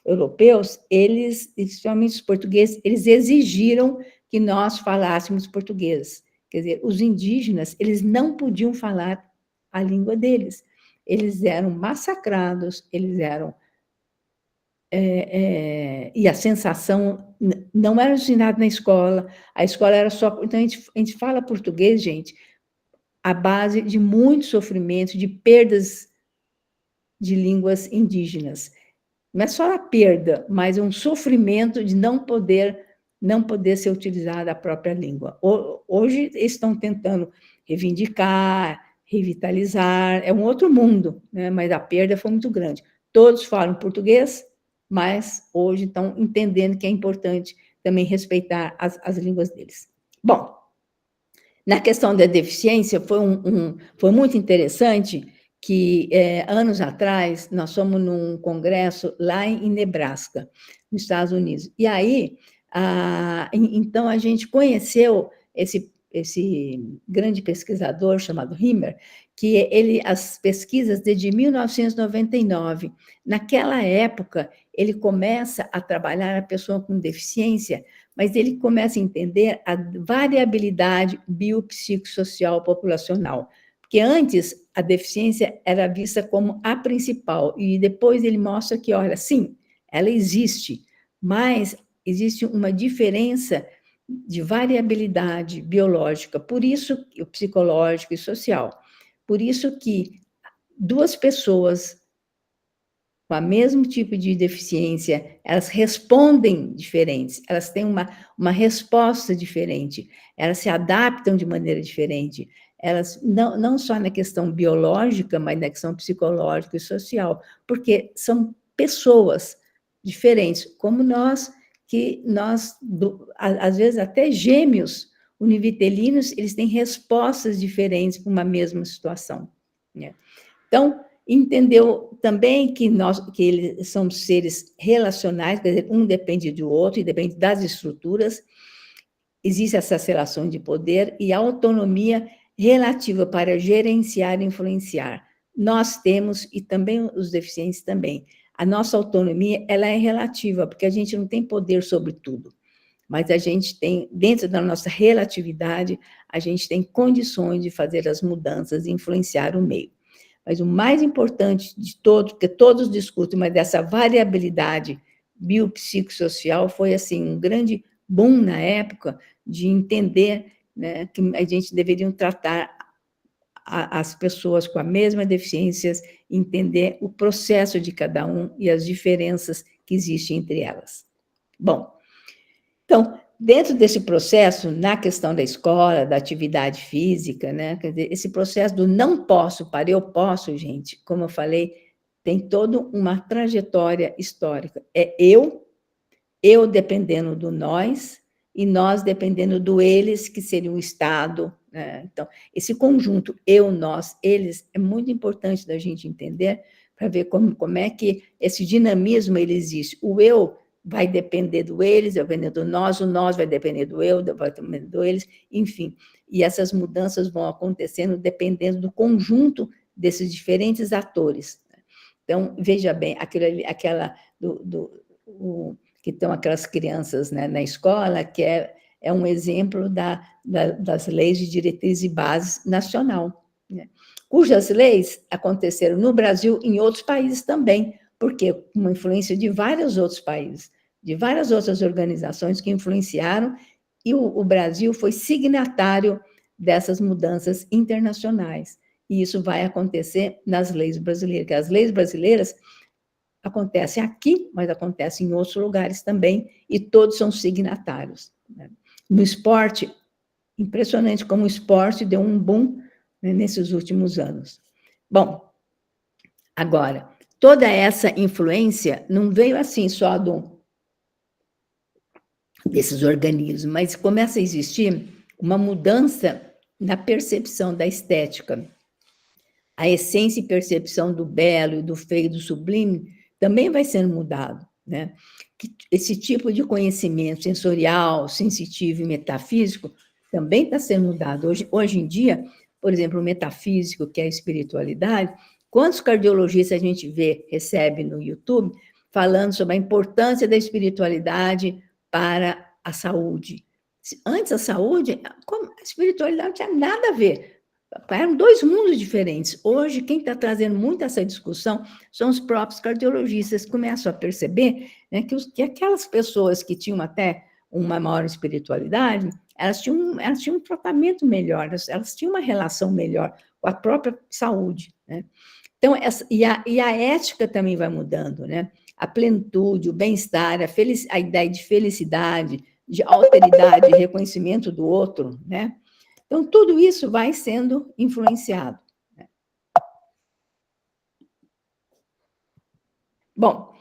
europeus, especialmente os portugueses, eles exigiram que nós falássemos português. Quer dizer, os indígenas, eles não podiam falar a língua deles. Eles eram massacrados, eles eram... e a sensação não era ensinada na escola, a escola era só... Então, a gente fala português, gente, à base de muito sofrimento, de perdas de línguas indígenas. Não é só a perda, mas um sofrimento de não poder ser utilizada a própria língua. Hoje, eles estão tentando reivindicar, revitalizar, é um outro mundo, né? Mas a perda foi muito grande. Todos falam português, mas hoje estão entendendo que é importante também respeitar as línguas deles. Bom, na questão da deficiência, foi muito interessante que, anos atrás, nós fomos num congresso lá em Nebraska, nos Estados Unidos. E aí, então, a gente conheceu esse grande pesquisador chamado Himmer, que as pesquisas desde 1999, naquela época, ele começa a trabalhar a pessoa com deficiência, mas ele começa a entender a variabilidade biopsicossocial populacional, porque antes a deficiência era vista como a principal, e depois ele mostra que, olha, sim, ela existe, mas existe uma diferença de variabilidade biológica, por isso, o psicológico e social. Por isso que duas pessoas com o mesmo tipo de deficiência, elas respondem diferentes, elas têm uma resposta diferente, elas se adaptam de maneira diferente, elas não só na questão biológica, mas na questão psicológica e social, porque são pessoas diferentes, como nós, às vezes até gêmeos univitelinos, eles têm respostas diferentes para uma mesma situação, né? Então, entendeu também que eles são seres relacionais, quer dizer, um depende do outro e depende das estruturas, existe essa relação de poder e autonomia relativa para gerenciar e influenciar. Nós temos, e também os deficientes também, a nossa autonomia, ela é relativa, porque a gente não tem poder sobre tudo, mas a gente tem, dentro da nossa relatividade, a gente tem condições de fazer as mudanças e influenciar o meio. Mas o mais importante de todo, que todos discutem, mas dessa variabilidade biopsicossocial foi, assim, um grande boom na época de entender, né, que a gente deveria tratar as pessoas com a mesma deficiência, entender o processo de cada um e as diferenças que existem entre elas. Bom, então, dentro desse processo, na questão da escola, da atividade física, né, quer dizer, esse processo do não posso para eu posso, gente, como eu falei, tem toda uma trajetória histórica. É eu dependendo do nós, e nós dependendo do eles, que seria o Estado, né? Então, esse conjunto eu, nós, eles, é muito importante da gente entender, para ver como é que esse dinamismo ele existe. O eu vai depender do eles, vai depender do nós, o nós vai depender do eu, vai depender do eles, enfim. E essas mudanças vão acontecendo dependendo do conjunto desses diferentes atores. Então, veja bem, que estão aquelas crianças, né, na escola, que é um exemplo das leis de diretriz e base nacional, né, cujas leis aconteceram no Brasil e em outros países também, porque uma influência de vários outros países, de várias outras organizações que influenciaram, e o Brasil foi signatário dessas mudanças internacionais. E isso vai acontecer nas leis brasileiras, que as leis brasileiras acontecem aqui, mas acontecem em outros lugares também, e todos são signatários, né? No esporte, impressionante como o esporte deu um boom, né, nesses últimos anos. Bom, agora, toda essa influência não veio assim só desses organismos, mas começa a existir uma mudança na percepção da estética. A essência e percepção do belo, do feio, do sublime, também vai sendo mudado, né? Esse tipo de conhecimento sensorial, sensitivo e metafísico também está sendo mudado. Hoje em dia, por exemplo, o metafísico, que é a espiritualidade, quantos cardiologistas a gente recebe no YouTube falando sobre a importância da espiritualidade para a saúde? Antes a saúde, a espiritualidade não tinha nada a ver. Eram dois mundos diferentes. Hoje, quem está trazendo muito essa discussão são os próprios cardiologistas, começam a perceber, né, que aquelas pessoas que tinham até uma maior espiritualidade, elas tinham um tratamento melhor, elas tinham uma relação melhor com a própria saúde, né? Então, a ética também vai mudando, né? A plenitude, o bem-estar, a ideia de felicidade, de alteridade, de reconhecimento do outro, né? Então, tudo isso vai sendo influenciado, né? Bom,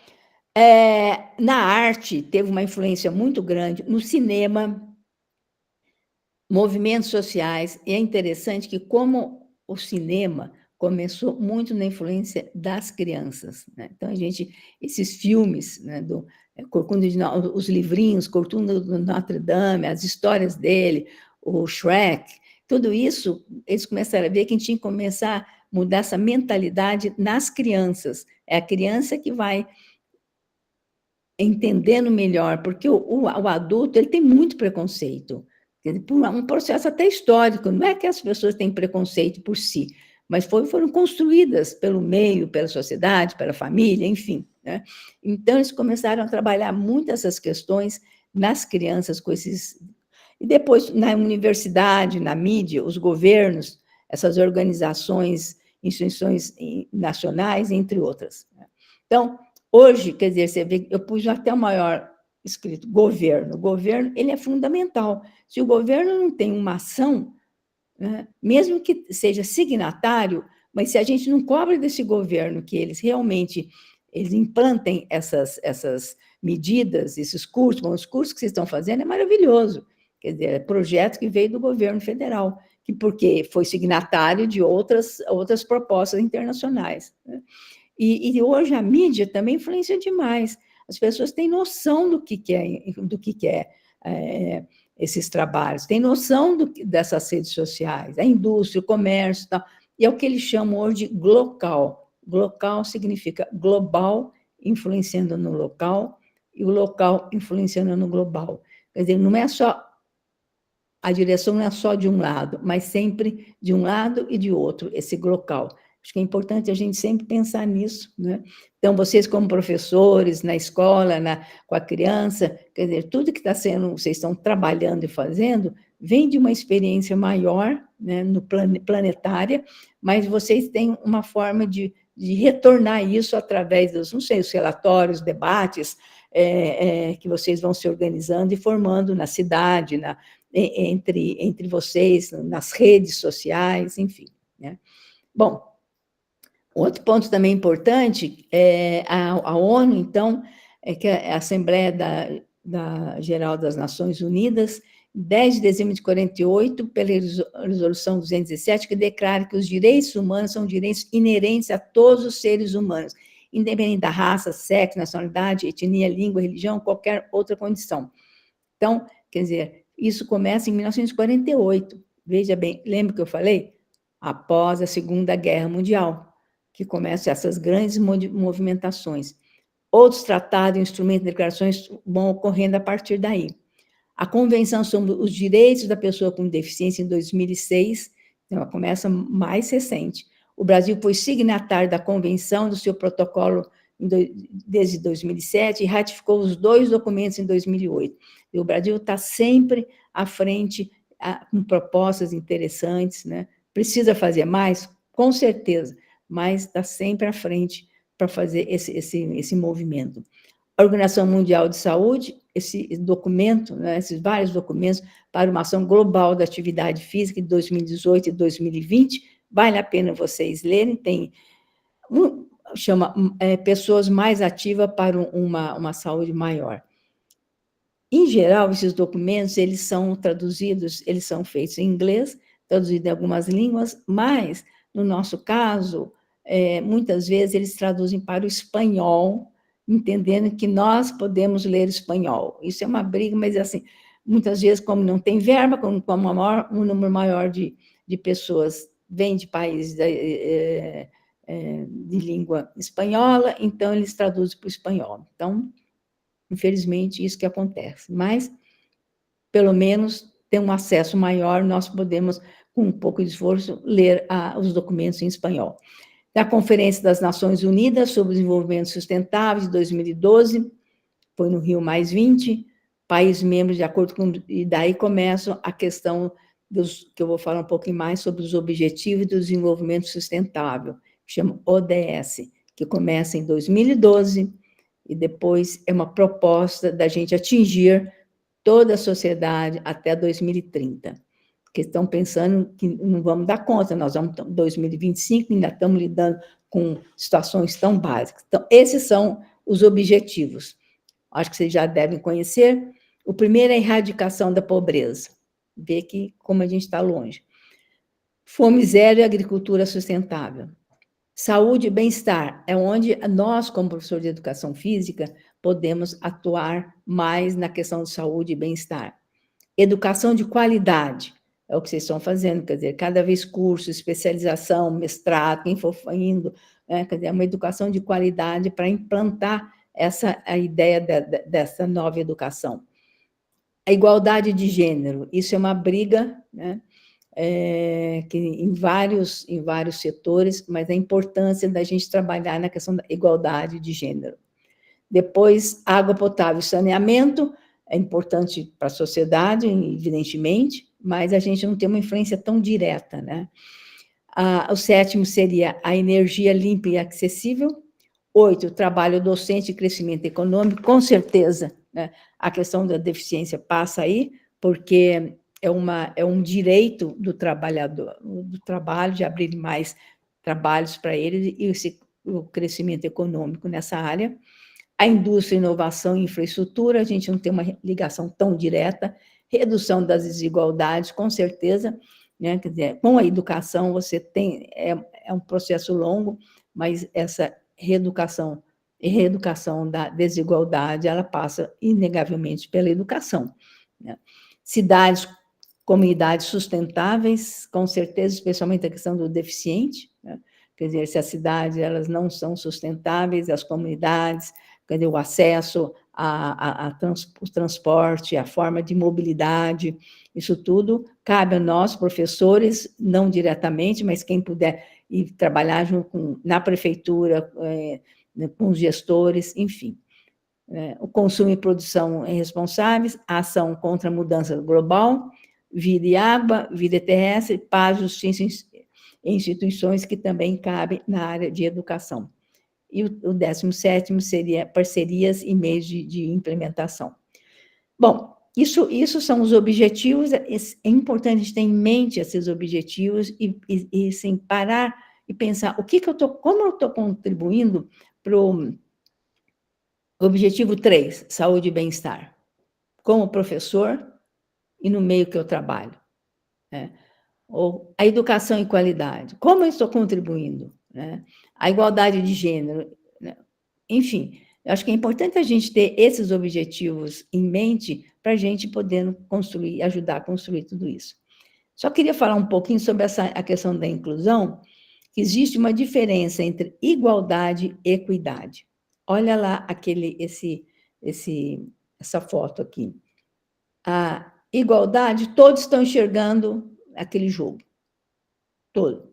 na arte teve uma influência muito grande, no cinema, movimentos sociais, e é interessante que como o cinema começou muito na influência das crianças, né? Então, esses filmes, né, os livrinhos, Corcunda do Notre Dame, as histórias dele, o Shrek, tudo isso, eles começaram a ver que a gente tinha que começar a mudar essa mentalidade nas crianças. É a criança que vai entendendo melhor, porque o adulto ele tem muito preconceito, por um processo até histórico, não é que as pessoas têm preconceito por si, mas foram construídas pelo meio, pela sociedade, pela família, enfim, né? Então, eles começaram a trabalhar muito essas questões nas crianças, com esses... E depois, na universidade, na mídia, os governos, essas organizações, instituições nacionais, entre outras. Então, hoje, quer dizer, você vê, eu pus até o maior escrito, governo. O governo, ele é fundamental. Se o governo não tem uma ação, né, mesmo que seja signatário, mas se a gente não cobra desse governo que eles realmente implantem essas medidas, esses cursos, bom, os cursos que vocês estão fazendo é maravilhoso. Quer dizer, é projeto que veio do governo federal, porque foi signatário de outras propostas internacionais, né? E hoje a mídia também influencia demais. As pessoas têm noção do que é esses trabalhos, têm noção dessas redes sociais, a indústria, o comércio, tal, e é o que eles chamam hoje de glocal. Glocal significa global, influenciando no local, e o local influenciando no global. Quer dizer, não é só... A direção não é só de um lado, mas sempre de um lado e de outro, esse glocal. Acho que é importante a gente sempre pensar nisso, né? Então, vocês como professores, na escola, com a criança, quer dizer, tudo que está sendo, vocês estão trabalhando e fazendo, vem de uma experiência maior, né, no planetária, mas vocês têm uma forma de retornar isso através dos, não sei, os relatórios, debates, que vocês vão se organizando e formando na cidade, entre vocês, nas redes sociais, enfim, né? Bom, outro ponto também importante é a ONU, então, que é a Assembleia Geral das Nações Unidas, 10 de dezembro de 48, pela Resolução 217, que declara que os direitos humanos são direitos inerentes a todos os seres humanos, independente da raça, sexo, nacionalidade, etnia, língua, religião, qualquer outra condição. Então, quer dizer, isso começa em 1948. Veja bem, lembra que eu falei? Após a Segunda Guerra Mundial, que começam essas grandes movimentações. Outros tratados, instrumentos e declarações vão ocorrendo a partir daí. A Convenção sobre os Direitos da Pessoa com Deficiência, em 2006, então ela começa mais recente. O Brasil foi signatário da Convenção, do seu protocolo desde 2007, e ratificou os 2 documentos em 2008. E o Brasil está sempre à frente, com propostas interessantes, né? Precisa fazer mais? Com certeza, mas está sempre à frente para fazer esse movimento. A Organização Mundial de Saúde, esse documento, né, esses vários documentos para uma ação global da atividade física de 2018 e 2020, vale a pena vocês lerem, tem chama Pessoas Mais Ativas para uma Saúde Maior. Em geral, esses documentos, eles são traduzidos, eles são feitos em inglês, traduzidos em algumas línguas, mas, no nosso caso, muitas vezes eles traduzem para o espanhol, entendendo que nós podemos ler espanhol. Isso é uma briga, mas, assim, muitas vezes, como não tem verba, como um número maior de pessoas vem de países de língua espanhola, então eles traduzem para o espanhol. Então, infelizmente, isso que acontece. Mas, pelo menos, tem um acesso maior, nós podemos, com um pouco de esforço, ler os documentos em espanhol. Da Conferência das Nações Unidas sobre o Desenvolvimento Sustentável, de 2012, foi no Rio+20, países membros, de acordo com... E daí começa a questão que eu vou falar um pouquinho mais sobre os Objetivos do Desenvolvimento Sustentável, que chama ODS, que começa em 2012, e depois é uma proposta da gente atingir toda a sociedade até 2030. Porque estão pensando que não vamos dar conta, nós vamos em 2025, ainda estamos lidando com situações tão básicas. Então, esses são os objetivos. Acho que vocês já devem conhecer. O primeiro é a erradicação da pobreza. Vê que como a gente está longe. Fome zero e agricultura sustentável. Saúde e bem-estar é onde nós, como professor de educação física, podemos atuar mais na questão de saúde e bem-estar. Educação de qualidade, é o que vocês estão fazendo, quer dizer, cada vez curso, especialização, mestrado, quem for indo, né, quer dizer, é uma educação de qualidade para implantar a ideia dessa nova educação. A igualdade de gênero, isso é uma briga, né, que em vários setores, mas a importância da gente trabalhar na questão da igualdade de gênero. Depois, água potável e saneamento, é importante para a sociedade, evidentemente, mas a gente não tem uma influência tão direta, né? O 7º seria a energia limpa e acessível. 8, trabalho docente e crescimento econômico, com certeza, né? A questão da deficiência passa aí, porque é um direito do trabalhador, do trabalho, de abrir mais trabalhos para eles, e o crescimento econômico nessa área. A indústria, inovação e infraestrutura, a gente não tem uma ligação tão direta. Redução das desigualdades, com certeza, né? Quer dizer, com a educação você tem, é um processo longo, mas essa reeducação da desigualdade, ela passa inegavelmente pela educação, né? Cidades, comunidades sustentáveis, com certeza, especialmente a questão do deficiente, né? Quer dizer, se as cidades elas não são sustentáveis, as comunidades, quer dizer, o acesso o transporte, a forma de mobilidade, isso tudo cabe a nós, professores, não diretamente, mas quem puder ir trabalhar junto na prefeitura, com os gestores, enfim. O consumo e produção responsáveis, a ação contra a mudança global, vida e água, vida terrestre, paz, justiça em instituições que também cabem na área de educação. E o 17º seria parcerias e meios de implementação. Bom, isso são os objetivos, é importante a gente ter em mente esses objetivos e sem parar e pensar como eu estou contribuindo para o objetivo 3, saúde e bem-estar, como professor e no meio que eu trabalho, né? Ou a educação e qualidade, como eu estou contribuindo, né? A igualdade de gênero, né? Enfim, eu acho que é importante a gente ter esses objetivos em mente para a gente poder construir, ajudar a construir tudo isso. Só queria falar um pouquinho sobre a questão da inclusão, que existe uma diferença entre igualdade e equidade. Olha lá essa foto aqui. A igualdade, todos estão enxergando aquele jogo, todo.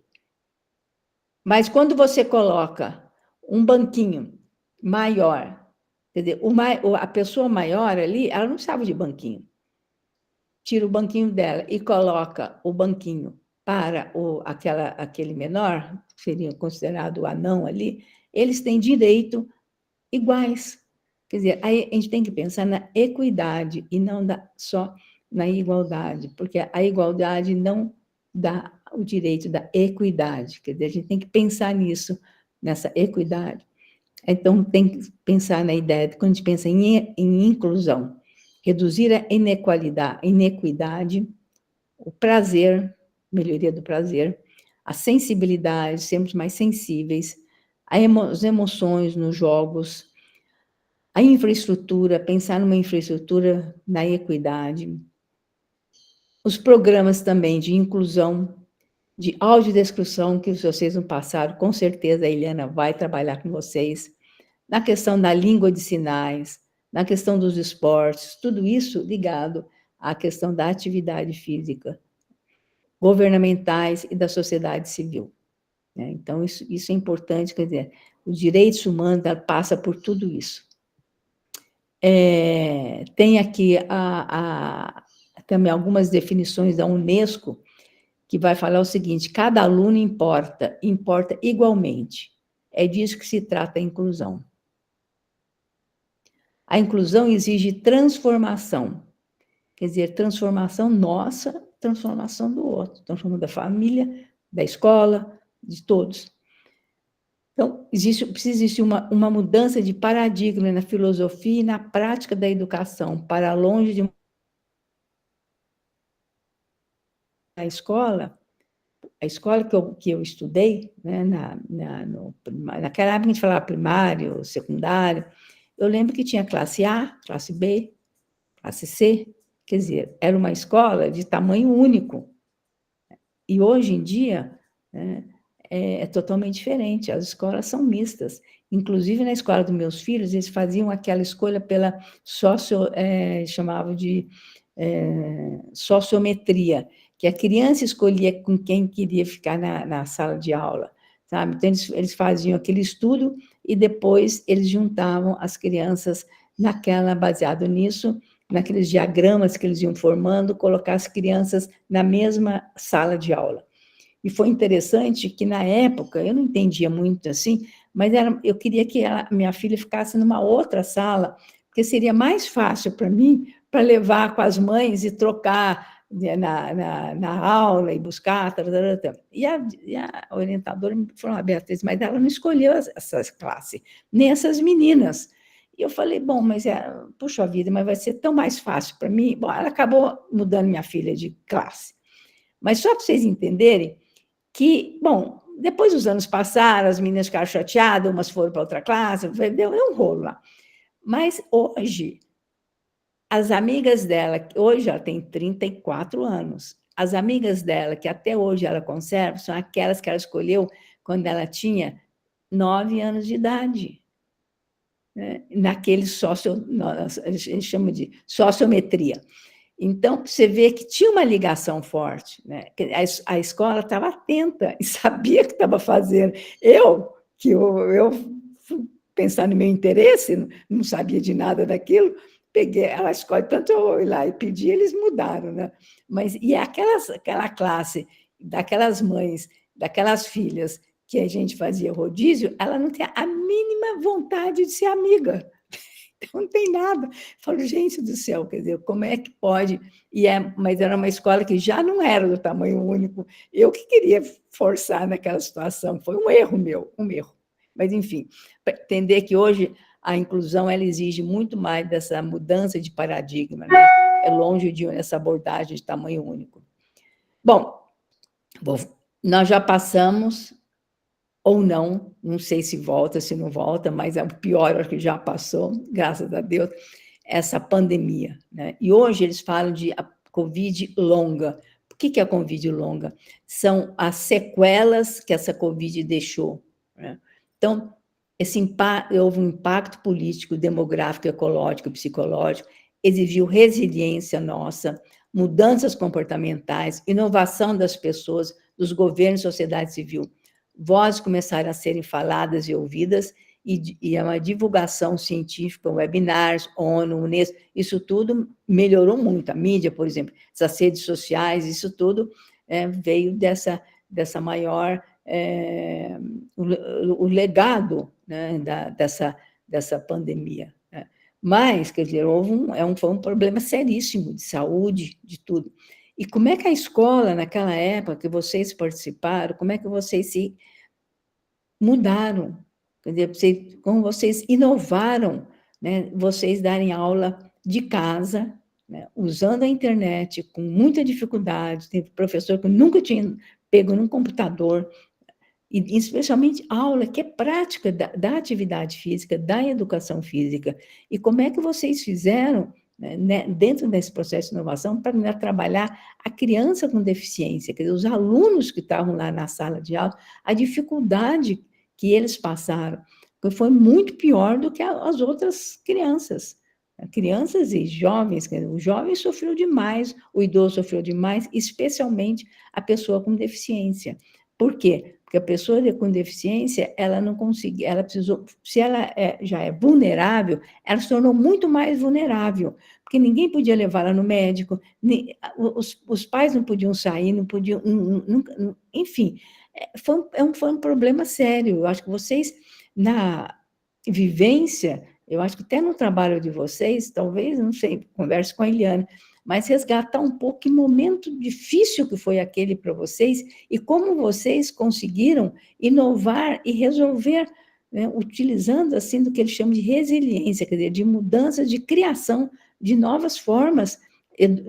Mas quando você coloca um banquinho maior, quer dizer, a pessoa maior ali, ela não sabe de banquinho. Tira o banquinho dela e coloca o banquinho para aquele menor, que seria considerado o anão ali, eles têm direito iguais. Quer dizer, aí a gente tem que pensar na equidade e não só na igualdade, porque a igualdade não dá o direito da equidade. Quer dizer, a gente tem que pensar nisso, nessa equidade. Então, tem que pensar na ideia de, quando a gente pensa em inclusão, reduzir a inequidade, o prazer, melhoria do prazer, a sensibilidade, sermos mais sensíveis, as emoções nos jogos, a infraestrutura, pensar numa infraestrutura na equidade, os programas também de inclusão, de audiodescrição, que vocês não passaram, com certeza a Eliana vai trabalhar com vocês, na questão da língua de sinais, na questão dos esportes, tudo isso ligado à questão da atividade física, governamentais e da sociedade civil, né? Então, isso é importante, quer dizer, os direitos humanos passa por tudo isso. Tem aqui também algumas definições da Unesco, que vai falar o seguinte: cada aluno importa igualmente. É disso que se trata a inclusão. A inclusão exige transformação, quer dizer, transformação nossa, transformação do outro, transformação da família, da escola, de todos. Então, precisa existir uma mudança de paradigma na filosofia e na prática da educação, para longe de a escola que eu estudei, né, naquela época a gente falava primário, secundário, eu lembro que tinha classe A, classe B, classe C, Quer dizer, era uma escola de tamanho único. E hoje em dia, né, é totalmente diferente. As escolas são mistas. Inclusive, na escola dos meus filhos, eles faziam aquela escolha pela chamavam de sociometria, que a criança escolhia com quem queria ficar na sala de aula, sabe? Então, eles faziam aquele estudo e depois eles juntavam as crianças baseado nisso, naqueles diagramas que eles iam formando, colocar as crianças na mesma sala de aula. E foi interessante que, na época, eu não entendia muito assim, mas eu queria que minha filha ficasse numa outra sala, porque seria mais fácil para mim, para levar com as mães e trocar na aula e buscar. E a orientadora me falou, Beatriz, mas ela não escolheu essa classe, nem essas meninas. E eu falei, bom, mas puxa vida, mas vai ser tão mais fácil para mim. Bom, ela acabou mudando minha filha de classe. Mas só para vocês entenderem que, bom, depois os anos passaram, as meninas ficaram chateadas, umas foram para outra classe, deu um rolo lá. Mas hoje, as amigas dela, hoje ela tem 34 anos, as amigas dela, que até hoje ela conserva, são aquelas que ela escolheu quando ela tinha 9 anos de idade. Naquele a gente chama de sociometria. Então, você vê que tinha uma ligação forte, né? A escola estava atenta e sabia o que estava fazendo. Eu pensando no meu interesse, não sabia de nada daquilo, peguei a escola, tanto eu ir lá e pedi, eles mudaram, né? Mas, e aquela classe, daquelas mães, daquelas filhas, que a gente fazia rodízio, ela não tem a mínima vontade de ser amiga. Então, não tem nada. Eu falo, gente do céu, quer dizer, como é que pode? Mas era uma escola que já não era do tamanho único. Eu que queria forçar naquela situação. Foi um erro meu, um erro. Mas, enfim, para entender que hoje a inclusão ela exige muito mais dessa mudança de paradigma, né? É longe de essa abordagem de tamanho único. Bom, nós já passamos, ou não sei se volta, se não volta, mas é o pior, acho que já passou, graças a Deus, essa pandemia, né? E hoje eles falam de a Covid longa. O que é a Covid longa? São as sequelas que essa Covid deixou, né? Então, houve um impacto político, demográfico, ecológico, psicológico, exigiu resiliência nossa, mudanças comportamentais, inovação das pessoas, dos governos, sociedade civil. Vozes começaram a serem faladas e ouvidas, e uma divulgação científica, webinars, ONU, Unesco, isso tudo melhorou muito. A mídia, por exemplo, essas redes sociais, isso tudo veio dessa maior... o legado, né, dessa pandemia. Né? Mas, quer dizer, foi um problema seríssimo de saúde, de tudo. E como é que a escola, naquela época que vocês participaram, como é que vocês se mudaram? Quer dizer, como vocês inovaram, né? Vocês darem aula de casa, né? Usando a internet, com muita dificuldade. Teve professor que nunca tinha pego num computador, e especialmente aula que é prática da atividade física, da educação física. E como é que vocês fizeram, né, dentro desse processo de inovação, para trabalhar a criança com deficiência, quer dizer, os alunos que estavam lá na sala de aula, a dificuldade que eles passaram, que foi muito pior do que as outras crianças. Crianças e jovens, o jovem sofreu demais, o idoso sofreu demais, especialmente a pessoa com deficiência. Por quê? Porque a pessoa com deficiência, ela não conseguia, ela precisou, se ela já é vulnerável, ela se tornou muito mais vulnerável, porque ninguém podia levá-la no médico, os pais não podiam sair, não podiam, enfim, foi um problema sério. Eu acho que vocês, na vivência, eu acho que até no trabalho de vocês, talvez, não sei, converse com a Eliana, mas resgatar um pouco que momento difícil que foi aquele para vocês e como vocês conseguiram inovar e resolver, né, utilizando assim do que eles chamam de resiliência, quer dizer, de mudança, de criação de novas formas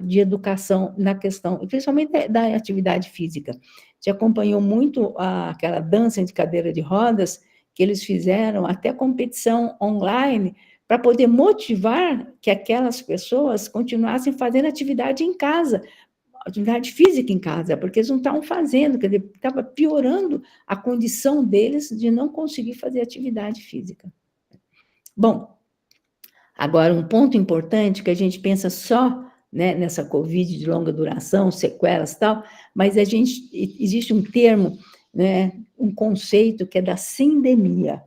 de educação na questão, principalmente da atividade física. Te acompanhou muito aquela dança de cadeira de rodas que eles fizeram, até competição online, para poder motivar que aquelas pessoas continuassem fazendo atividade em casa, atividade física em casa, porque eles não estavam fazendo, quer dizer, estava piorando a condição deles de não conseguir fazer atividade física. Bom, agora, um ponto importante que a gente pensa só, né, nessa Covid de longa duração, sequelas e tal, mas existe um termo, né, um conceito que é da sindemia.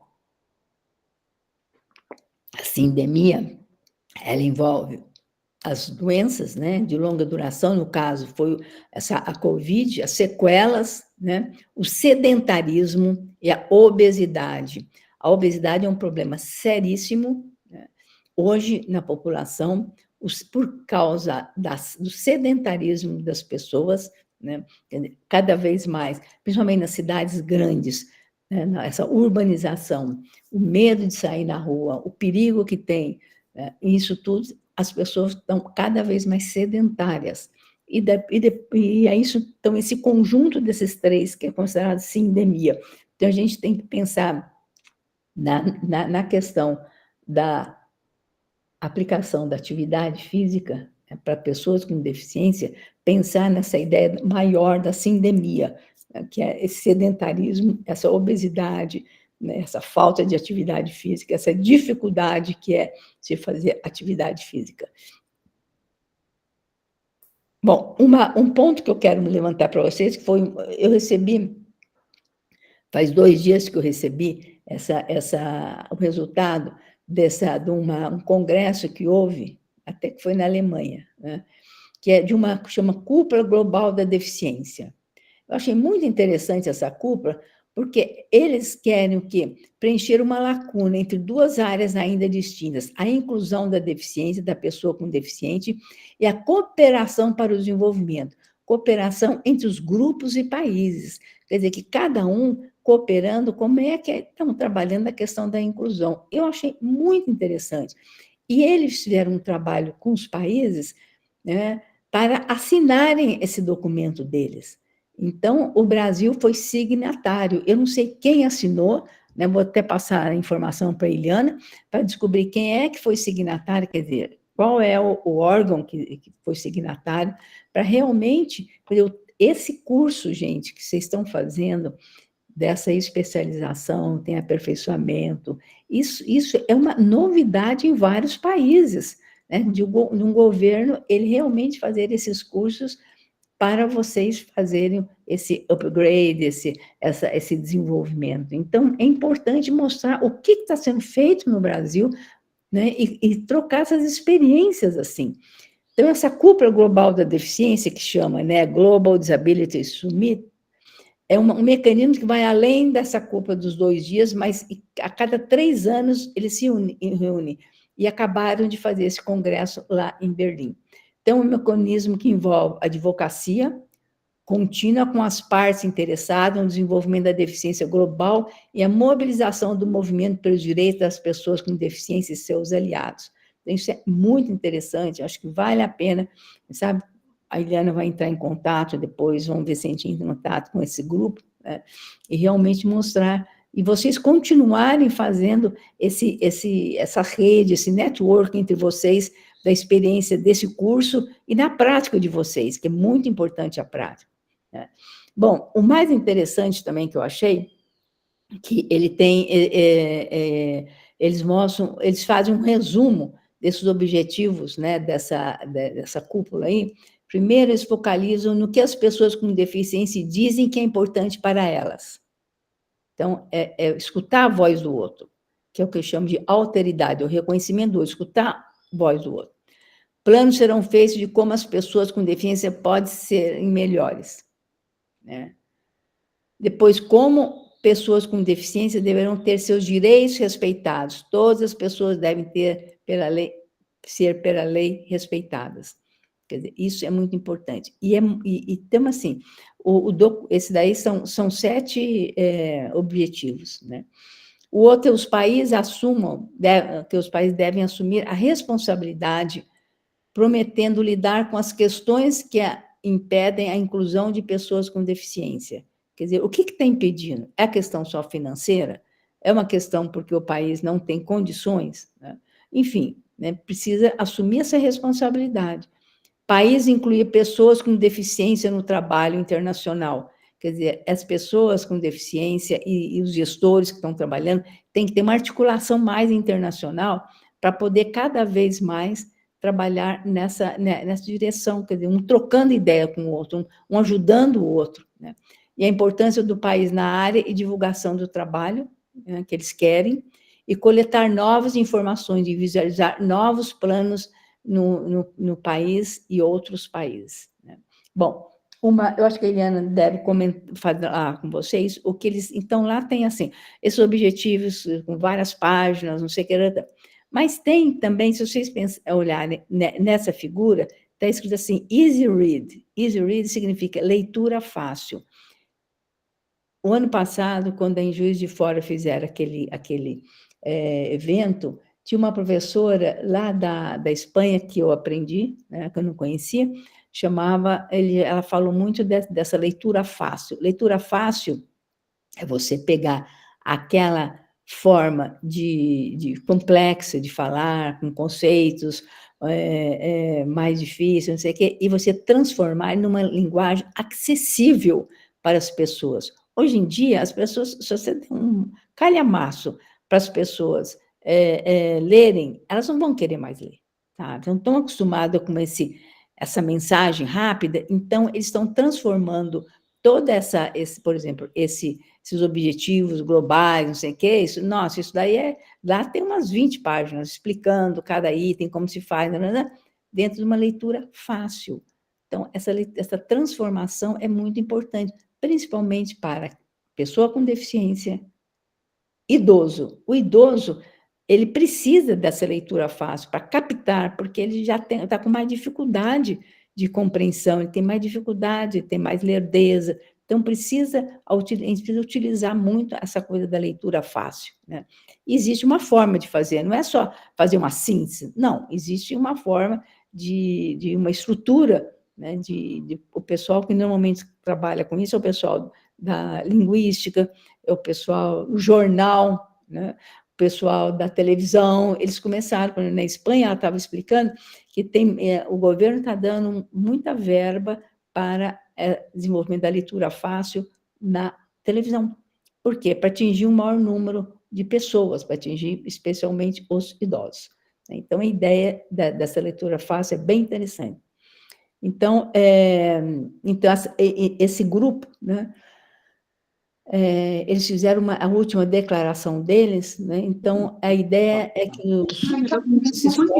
A sindemia, ela envolve as doenças, né, de longa duração, no caso, foi a Covid, as sequelas, né, o sedentarismo e a obesidade. A obesidade é um problema seríssimo, né, hoje na população, por causa do sedentarismo das pessoas, né, cada vez mais, principalmente nas cidades grandes, né, essa urbanização, o medo de sair na rua, o perigo que tem, né, isso tudo, as pessoas estão cada vez mais sedentárias. E é isso, então, esse conjunto desses três, que é considerado sindemia. Então, a gente tem que pensar na questão da aplicação da atividade física, né, para pessoas com deficiência, pensar nessa ideia maior da sindemia, né, que é esse sedentarismo, essa obesidade, né, essa falta de atividade física, essa dificuldade que é de fazer atividade física. Bom, um ponto que eu quero levantar para vocês, que foi, eu recebi, faz 2 dias que eu recebi o resultado de um congresso que houve, até que foi na Alemanha, né, que é que chama Cúpula Global da Deficiência. Eu achei muito interessante essa cúpula, porque eles querem o quê? Preencher uma lacuna entre 2 áreas ainda distintas, a inclusão da deficiência, da pessoa com deficiente, e a cooperação para o desenvolvimento, cooperação entre os grupos e países, quer dizer, que cada um cooperando, como é que estão trabalhando a questão da inclusão. Eu achei muito interessante. E eles fizeram um trabalho com os países, né, para assinarem esse documento deles. Então, o Brasil foi signatário. Eu não sei quem assinou, né, vou até passar a informação para a Eliana, para descobrir quem é que foi signatário, quer dizer, qual é o órgão que foi signatário, para realmente, esse curso, gente, que vocês estão fazendo, dessa especialização, tem aperfeiçoamento, isso é uma novidade em vários países, né, de um governo, ele realmente fazer esses cursos para vocês fazerem esse upgrade, esse desenvolvimento. Então, é importante mostrar o que está sendo feito no Brasil, né, e trocar essas experiências assim. Então, essa cúpula global da deficiência, que chama, né, Global Disability Summit, é um mecanismo que vai além dessa cúpula dos 2 dias, mas a cada 3 anos eles se reúnem, e acabaram de fazer esse congresso lá em Berlim. Então, é um mecanismo que envolve advocacia contínua com as partes interessadas no desenvolvimento da deficiência global e a mobilização do movimento pelos direitos das pessoas com deficiência e seus aliados. Então, isso é muito interessante, acho que vale a pena, sabe? A Eliana vai entrar em contato depois, vamos ver se a gente entra em contato com esse grupo, né, e realmente mostrar, e vocês continuarem fazendo essa rede, esse network entre vocês, da experiência desse curso e na prática de vocês, que é muito importante a prática, né? Bom, o mais interessante também que eu achei, que ele tem, eles fazem um resumo desses objetivos, né, dessa cúpula aí. Primeiro, eles focalizam no que as pessoas com deficiência dizem que é importante para elas. Então, escutar a voz do outro, que é o que eu chamo de alteridade, o reconhecimento do outro, escutar a voz do outro. Planos serão feitos de como as pessoas com deficiência podem ser melhores, né? Depois, como pessoas com deficiência deverão ter seus direitos respeitados. Todas as pessoas devem ser pela lei respeitadas. Quer dizer, isso é muito importante. Então, assim, esse daí são 7 objetivos, né? O outro é os países que os países devem assumir a responsabilidade, prometendo lidar com as questões que impedem a inclusão de pessoas com deficiência. Quer dizer, o que está impedindo? É a questão só financeira? É uma questão porque o país não tem condições, né? enfim, né, precisa assumir essa responsabilidade. País incluir pessoas com deficiência no trabalho internacional. Quer dizer, as pessoas com deficiência e os gestores que estão trabalhando têm que ter uma articulação mais internacional para poder cada vez mais trabalhar nessa direção, quer dizer, um trocando ideia com o outro, um ajudando o outro, né? E a importância do país na área e divulgação do trabalho, né, que eles querem, e coletar novas informações e visualizar novos planos no país e outros países, né? Bom, eu acho que a Eliana deve falar com vocês o que eles... Então, lá tem, assim, esses objetivos com várias páginas, não sei o que... Mas tem também, se vocês olharem nessa figura, está escrito assim, easy read. Easy read significa leitura fácil. O ano passado, quando em Juiz de Fora fizeram aquele evento, tinha uma professora lá da Espanha que eu aprendi, né, que eu não conhecia, ela falou muito dessa leitura fácil. Leitura fácil é você pegar aquela forma de complexa de falar, com conceitos mais difíceis, não sei o quê, e você transformar numa linguagem acessível para as pessoas. Hoje em dia, as pessoas, se você der um calhamaço para as pessoas lerem, elas não vão querer mais ler, tá? Não estão acostumadas com essa mensagem rápida, então eles estão transformando toda por exemplo, esses objetivos globais, não sei o que, isso daí lá tem umas 20 páginas explicando cada item, como se faz, dentro de uma leitura fácil. Então, essa transformação é muito importante, principalmente para pessoa com deficiência, idoso. O idoso, ele precisa dessa leitura fácil para captar, porque ele já está com mais dificuldade de compreensão, ele tem mais dificuldade, tem mais lerdeza, então a gente precisa utilizar muito essa coisa da leitura fácil, né? Existe uma forma de fazer, não é só fazer uma síntese, não, existe uma forma de uma estrutura, né, o pessoal que normalmente trabalha com isso é o pessoal da linguística, é o pessoal do jornal, né, o pessoal da televisão. Eles começaram, na Espanha, ela estava explicando que o governo está dando muita verba para desenvolvimento da leitura fácil na televisão. Por quê? Para atingir um maior número de pessoas, para atingir especialmente os idosos. Então, a ideia dessa leitura fácil é bem interessante. Então, esse grupo, né, eles fizeram a última declaração deles, né? Então, a ideia é que...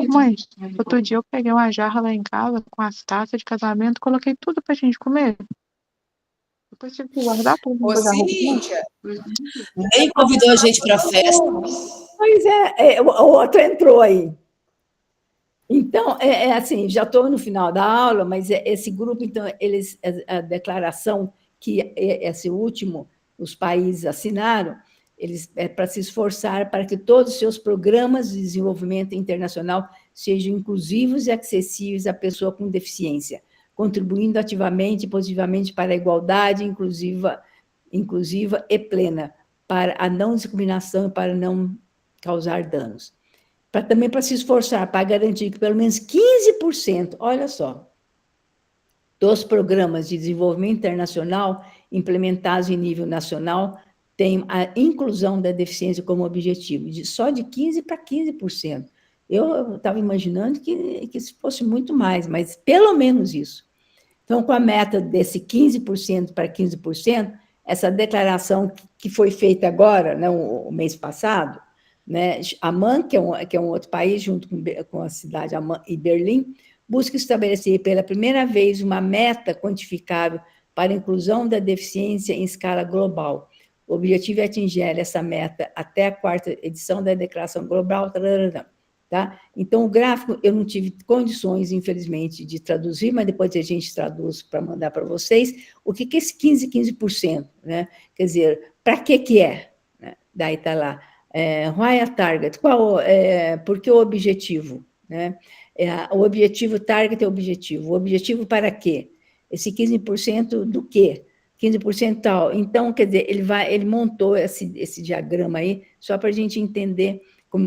Mãe, outro dia eu peguei uma jarra lá em casa com as taças de casamento, coloquei tudo pra gente comer. Depois tive que guardar tudo. Ô, Cíntia, Nem convidou a gente para a festa. Pois o outro entrou aí. Então, assim, já estou no final da aula, mas esse grupo, então, a declaração que esse último, os países assinaram, eles para se esforçar para que todos os seus programas de desenvolvimento internacional sejam inclusivos e acessíveis à pessoa com deficiência, contribuindo ativamente e positivamente para a igualdade inclusiva e plena, para a não discriminação e para não causar danos. Também para se esforçar para garantir que pelo menos 15%, olha só, dos programas de desenvolvimento internacional implementados em nível nacional tem a inclusão da deficiência como objetivo, só de 15% para 15%. Eu estava imaginando que fosse muito mais, mas pelo menos isso. Então, com a meta desse 15% para 15%, essa declaração que foi feita agora, né, o mês passado, né, Amman, que é um outro país, junto com a cidade Amman e Berlim, busca estabelecer pela primeira vez uma meta quantificável para a inclusão da deficiência em escala global. O objetivo é atingir essa meta até a 4ª edição da Declaração Global. Tá? Então, o gráfico, eu não tive condições, infelizmente, de traduzir, mas depois a gente traduz para mandar para vocês. O que é esse 15%? Né? Quer dizer, para que é? Né? Daí está lá. Why a target? Por que o objetivo? Né? O objetivo, target é o objetivo. O objetivo para quê? Esse 15% do quê? 15% tal. Então, quer dizer, ele montou esse diagrama aí, só para a gente entender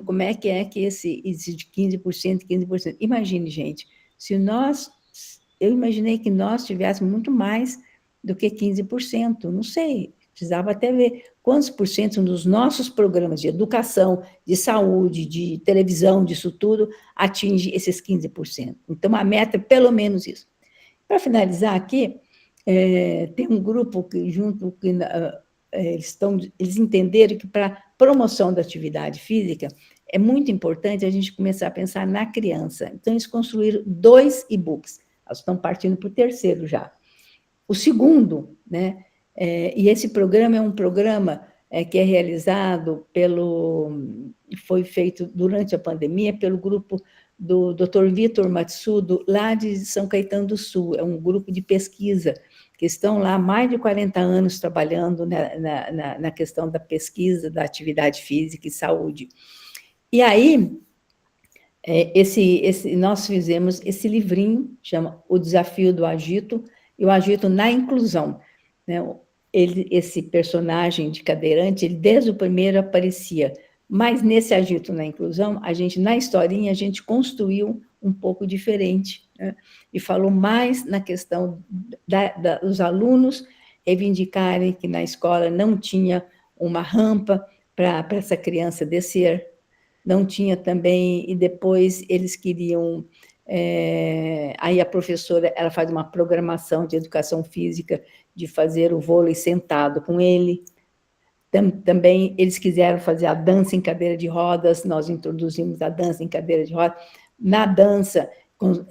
como é que esse de 15%, 15%? Imagine, gente, eu imaginei que nós tivéssemos muito mais do que 15%, não sei, precisava até ver quantos por cento dos nossos programas de educação, de saúde, de televisão, disso tudo, atinge esses 15%. Então, a meta é pelo menos isso. Para finalizar aqui, tem um grupo que eles entenderam que para promoção da atividade física é muito importante a gente começar a pensar na criança. Então, eles construíram 2 e-books. Elas estão partindo para o 3º já. O segundo, né? E esse programa é um programa que é realizado foi feito durante a pandemia pelo grupo do Dr. Vitor Matsudo, lá de São Caetano do Sul. É um grupo de pesquisa que estão lá há mais de 40 anos trabalhando na questão da pesquisa, da atividade física e saúde. E aí, nós fizemos esse livrinho, chama O Desafio do Agito, e o Agito na Inclusão. Né? Esse personagem de cadeirante, ele desde o primeiro aparecia, mas nesse Agito na Inclusão, na historinha, a gente construiu um pouco diferente, né? E falou mais na questão dos alunos reivindicarem que na escola não tinha uma rampa para essa criança descer, não tinha também, e depois eles queriam, aí a professora, ela faz uma programação de educação física, de fazer o vôlei sentado com ele. Também eles quiseram fazer a dança em cadeira de rodas, nós introduzimos a dança em cadeira de rodas. Na dança,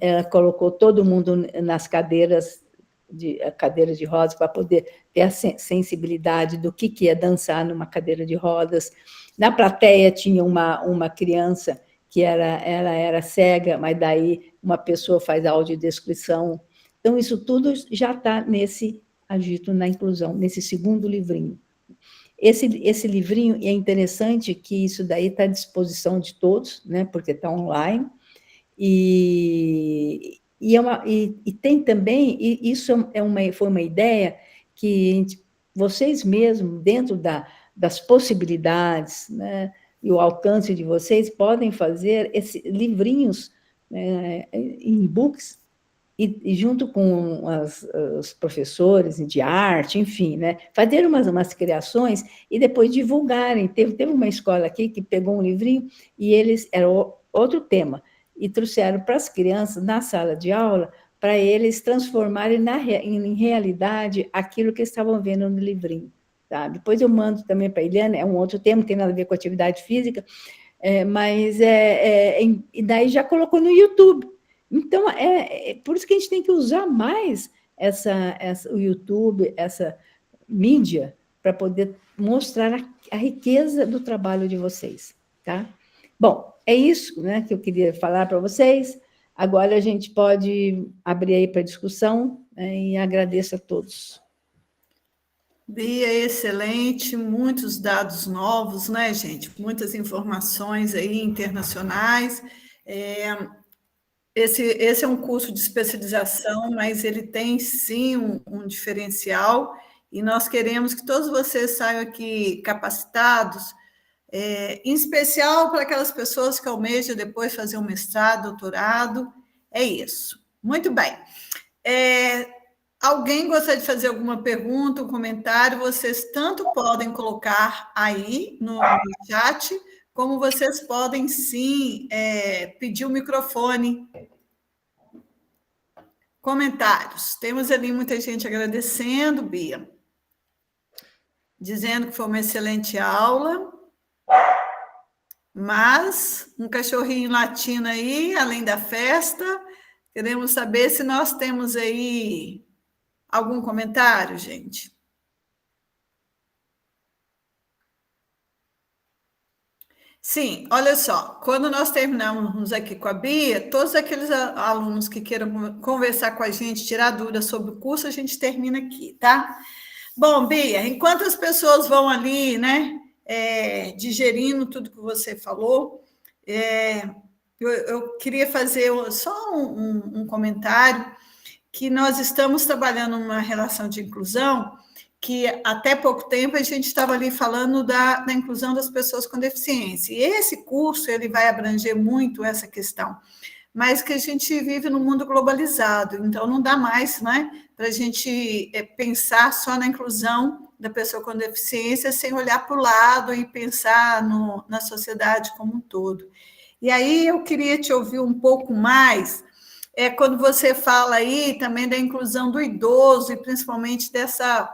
ela colocou todo mundo nas cadeiras de rodas para poder ter a sensibilidade do que é dançar numa cadeira de rodas. Na plateia tinha uma criança que ela era cega, mas daí uma pessoa faz audiodescrição. Então, isso tudo já está nesse Agito na Inclusão, nesse segundo livrinho. Esse livrinho, é interessante que isso daí está à disposição de todos, né, porque está online, e tem também, e isso foi uma ideia que vocês mesmos, dentro das possibilidades, né, e o alcance de vocês, podem fazer esses livrinhos, né, em e-books, e junto com os professores de arte, enfim, né, fazer umas criações e depois divulgarem. Teve uma escola aqui que pegou um livrinho e era outro tema, e trouxeram para as crianças, na sala de aula, para eles transformarem em realidade aquilo que estavam vendo no livrinho. Tá? Depois eu mando também para a Eliana, é um outro tema, não tem nada a ver com atividade física, mas e daí já colocou no YouTube. Então, por isso que a gente tem que usar mais o YouTube, essa mídia, para poder mostrar a riqueza do trabalho de vocês, tá? Bom, é isso, né, que eu queria falar para vocês. Agora a gente pode abrir aí para discussão, né, e agradeço a todos. Bia, excelente, muitos dados novos, né, gente? Muitas informações aí internacionais. Esse é um curso de especialização, mas ele tem, sim, um diferencial, e nós queremos que todos vocês saiam aqui capacitados, em especial para aquelas pessoas que almejam depois fazer um mestrado, doutorado. É isso. Muito bem. Alguém gostaria de fazer alguma pergunta, um comentário? Vocês tanto podem colocar aí no chat, como vocês podem, sim, pedir o microfone. Comentários. Temos ali muita gente agradecendo, Bia, dizendo que foi uma excelente aula, mas um cachorrinho latindo aí, além da festa. Queremos saber se nós temos aí algum comentário, gente. Sim, olha só, quando nós terminamos aqui com a Bia, todos aqueles alunos que queiram conversar com a gente, tirar dúvidas sobre o curso, a gente termina aqui, tá? Bom, Bia, enquanto as pessoas vão ali, né, digerindo tudo que você falou, eu queria fazer só um comentário, que nós estamos trabalhando uma relação de inclusão que até pouco tempo a gente estava ali falando da inclusão das pessoas com deficiência. E esse curso ele vai abranger muito essa questão, mas que a gente vive num mundo globalizado, então não dá mais, né, para a gente pensar só na inclusão da pessoa com deficiência sem olhar para o lado e pensar na sociedade como um todo. E aí eu queria te ouvir um pouco mais, quando você fala aí também da inclusão do idoso, e principalmente dessa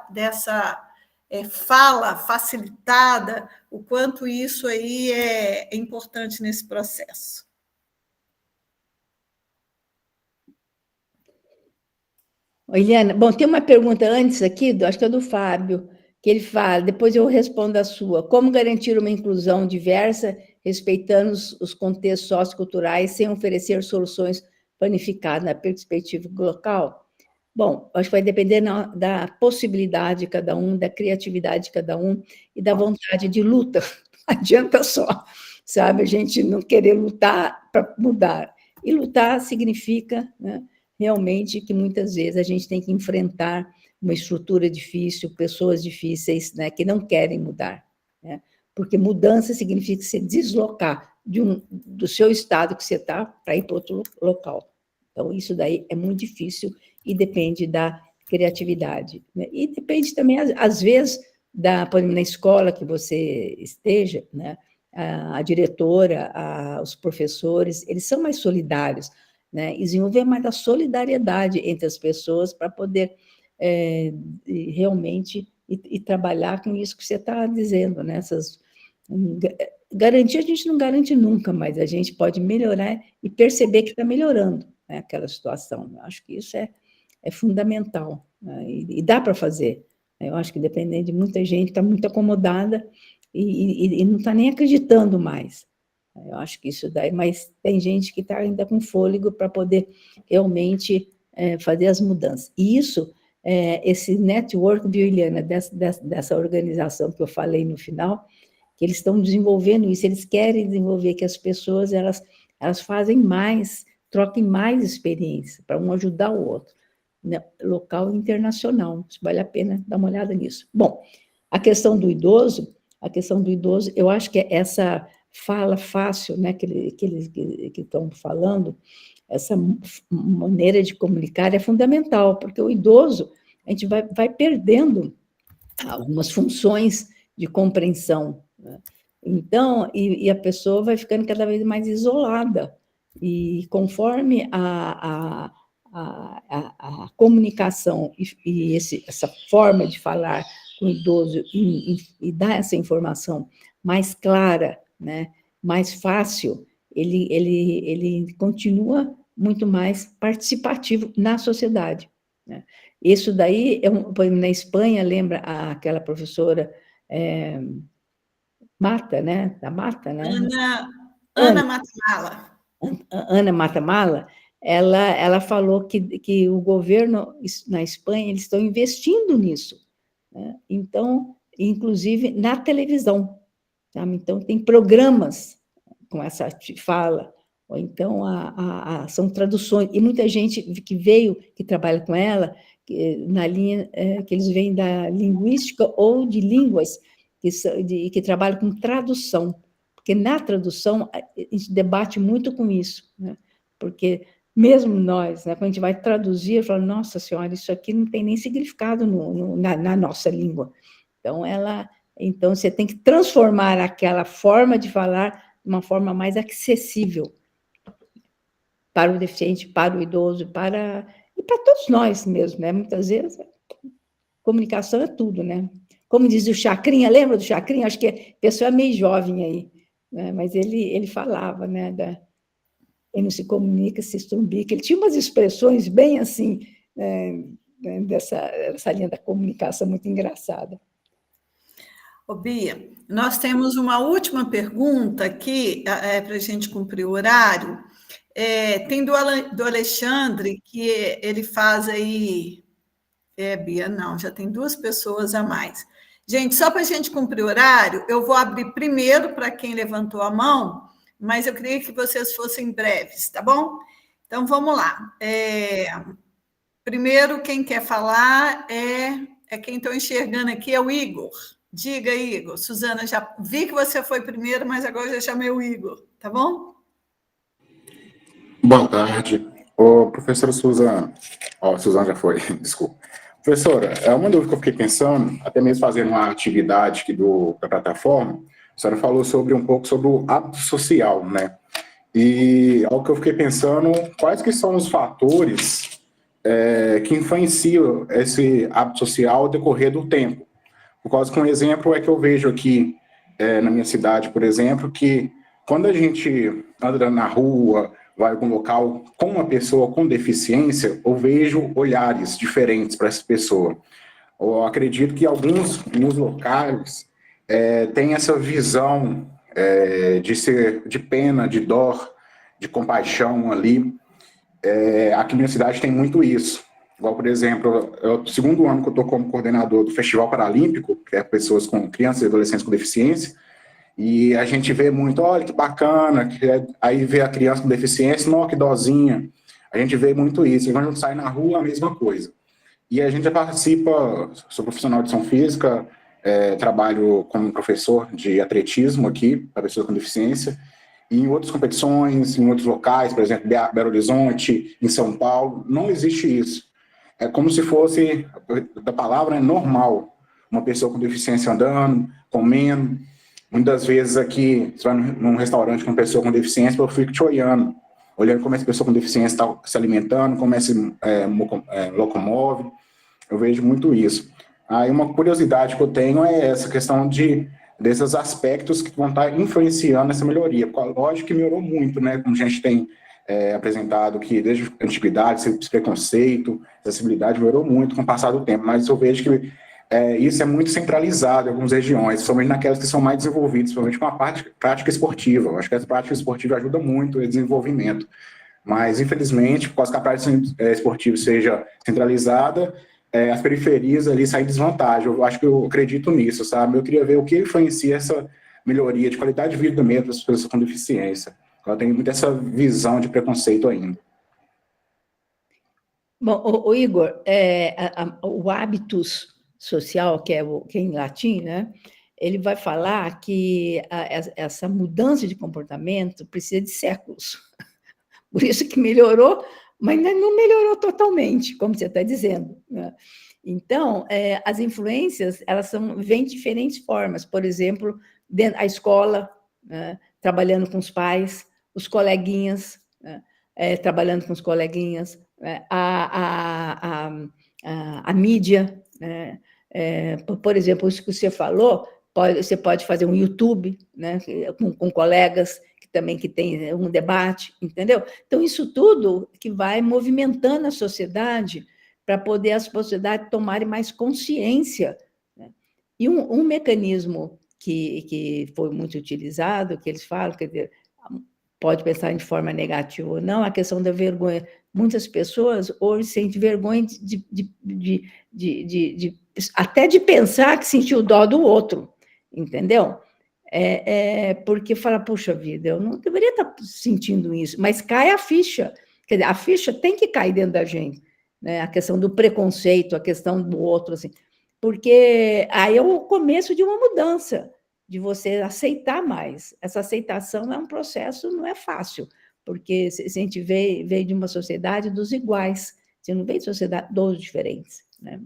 fala facilitada, o quanto isso aí é importante nesse processo. Eliana, bom, tem uma pergunta antes aqui, acho que é do Fábio, que ele fala, depois eu respondo a sua. Como garantir uma inclusão diversa, respeitando os contextos socioculturais, sem oferecer soluções planificadas na perspectiva local? Bom, acho que vai depender da possibilidade de cada um, da criatividade de cada um e da vontade de luta. Não adianta só, sabe, a gente não querer lutar para mudar. E lutar significa, né, realmente que muitas vezes a gente tem que enfrentar uma estrutura difícil, pessoas difíceis, né, que não querem mudar, né? Porque mudança significa se deslocar do seu estado que você está para ir para outro local. Então, isso daí é muito difícil e depende da criatividade, né? E depende também, às vezes, por exemplo, na escola que você esteja, né, a diretora, os professores, eles são mais solidários, né, e desenvolver mais a solidariedade entre as pessoas para poder realmente e trabalhar com isso que você está dizendo, né? Garantir a gente não garante nunca, mas a gente pode melhorar e perceber que está melhorando, né, aquela situação. Eu acho que isso é fundamental, né, e dá para fazer. Eu acho que dependendo de muita gente, está muito acomodada e não está nem acreditando mais. Eu acho que isso daí, mas tem gente que está ainda com fôlego para poder realmente fazer as mudanças. E isso, esse network, viu, Eliana, dessa organização que eu falei no final, que eles estão desenvolvendo isso, eles querem desenvolver que as pessoas, elas fazem mais, troquem mais experiência, para um ajudar o outro, né, local e internacional. Isso vale a pena dar uma olhada nisso. Bom, a questão do idoso, eu acho que essa fala fácil, né, que eles estão falando, essa maneira de comunicar é fundamental, porque o idoso, a gente vai perdendo algumas funções de compreensão, né? Então, e a pessoa vai ficando cada vez mais isolada, e conforme a comunicação e essa forma de falar com o idoso e dar essa informação mais clara, né, mais fácil, ele continua muito mais participativo na sociedade, né? Isso daí, na Espanha, lembra aquela professora Mata, né? Da Mata, né? Ana Matamala. Ana Matamala, ela falou que o governo na Espanha, eles estão investindo nisso, né? Então, inclusive na televisão, sabe? Então, tem programas com essa fala, ou então são traduções, e muita gente que trabalha com ela, na linha que eles vêm da linguística ou de línguas, que trabalham com tradução, porque na tradução a gente debate muito com isso, né? Porque mesmo nós, né, quando a gente vai traduzir, fala, nossa senhora, isso aqui não tem nem significado na nossa língua. Então, você tem que transformar aquela forma de falar de uma forma mais acessível para o deficiente, para o idoso, e para todos nós mesmo, né? Muitas vezes, comunicação é tudo, né? Como diz o Chacrinha, lembra do Chacrinha? Acho que a pessoa é meio jovem aí, né? Mas ele falava, né? Quem não se comunica, se estrumbica. Ele tinha umas expressões bem assim, dessa linha da comunicação muito engraçada. Ô, Bia, nós temos uma última pergunta aqui, para a gente cumprir o horário. Tem do Alexandre, que ele faz aí... Bia, não, já tem 2 pessoas a mais. Gente, só para a gente cumprir o horário, eu vou abrir primeiro para quem levantou a mão, mas eu queria que vocês fossem breves, tá bom? Então, vamos lá. Primeiro, quem quer falar é é quem estou enxergando aqui, é o Igor. Diga, Igor. Suzana, já vi que você foi primeiro, mas agora já chamei o Igor, tá bom? Boa tarde. Ô, professora Suzana. Ó, Suzana já foi, desculpa. Professora, é uma dúvida que eu fiquei pensando, até mesmo fazendo uma atividade aqui da plataforma, a senhora falou um pouco sobre o hábito social, né? E algo que eu fiquei pensando, quais que são os fatores que influenciam esse hábito social ao decorrer do tempo? Por causa que um exemplo é que eu vejo aqui na minha cidade, por exemplo, que quando a gente anda na rua, vai a algum local com uma pessoa com deficiência, eu vejo olhares diferentes para essa pessoa. Eu acredito que nos locais têm essa visão de pena, de dor, de compaixão ali. Aqui na minha cidade tem muito isso. Igual, por exemplo, é o segundo ano que eu estou como coordenador do Festival Paralímpico, que é pessoas com crianças e adolescentes com deficiência, e a gente vê muito, olha que bacana, aí vê a criança com deficiência, nossa, que dozinha. A gente vê muito isso. E quando a gente sai na rua, a mesma coisa. E a gente já participa, sou profissional de educação física, trabalho como professor de atletismo aqui, para pessoas com deficiência, e em outras competições, em outros locais, por exemplo, Belo Horizonte, em São Paulo, não existe isso. É como se fosse, da palavra, normal, uma pessoa com deficiência andando, comendo. Muitas vezes aqui, você vai num restaurante com uma pessoa com deficiência, eu fico te olhando como essa pessoa com deficiência está se alimentando, como se locomove. Eu vejo muito isso. Aí uma curiosidade que eu tenho é essa questão desses aspectos que vão estar influenciando essa melhoria. Lógico que melhorou muito, né? Como a gente tem apresentado que desde a antiguidade, esse preconceito, acessibilidade melhorou muito com o passar do tempo, mas eu vejo que isso é muito centralizado em algumas regiões, principalmente naquelas que são mais desenvolvidas, principalmente com a prática esportiva. Eu acho que a prática esportiva ajuda muito o desenvolvimento, mas infelizmente, por causa que a prática esportiva seja centralizada, as periferias ali saem em desvantagem. Eu acho que eu acredito nisso, sabe? Eu queria ver o que influencia essa melhoria de qualidade de vida mesmo das pessoas com deficiência. Eu tenho muito essa visão de preconceito ainda. Bom, o Igor, o hábitus social, que é em latim, né? Ele vai falar que essa mudança de comportamento precisa de séculos. Por isso que melhorou, mas ainda não melhorou totalmente, como você está dizendo, né? Então, as influências, elas vêm de diferentes formas. Por exemplo, a escola, né? Trabalhando com os pais, os coleguinhas, né? Trabalhando com os coleguinhas, né? A mídia, né? Por exemplo, isso que você falou, você pode fazer um YouTube, né? com colegas que tem um debate, entendeu? Então, isso tudo que vai movimentando a sociedade para poder a sociedade tomarem mais consciência, né? E um mecanismo que foi muito utilizado, que eles falam, quer dizer, pode pensar de forma negativa ou não, a questão da vergonha. Muitas pessoas hoje sentem vergonha até de pensar que sentiu dó do outro, entendeu? Porque fala, puxa vida, eu não deveria estar sentindo isso, mas cai a ficha. Quer dizer, a ficha tem que cair dentro da gente, né? A questão do preconceito, a questão do outro, assim, porque aí é o começo de uma mudança, de você aceitar mais. Essa aceitação é um processo, não é fácil, porque se a gente veio de uma sociedade dos iguais, você não veio de sociedade dos diferentes, né?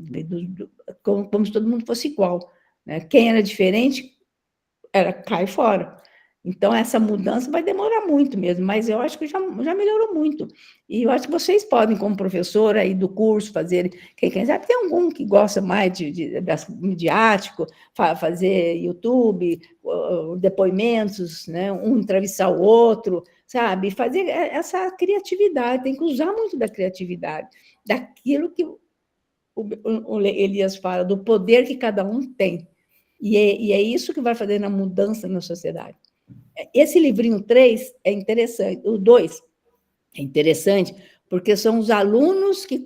Como se todo mundo fosse igual, né? Quem era diferente cai fora. Então, essa mudança vai demorar muito mesmo, mas eu acho que já melhorou muito. E eu acho que vocês podem, como professora aí do curso, fazer... Quem sabe tem algum que gosta mais de midiático, fazer YouTube, depoimentos, né? Um entrevistar o outro, sabe? Fazer essa criatividade, tem que usar muito da criatividade, daquilo que o Elias fala, do poder que cada um tem. E é isso que vai fazer a mudança na sociedade. Esse livrinho 3 é interessante, o 2 é interessante, porque são os alunos que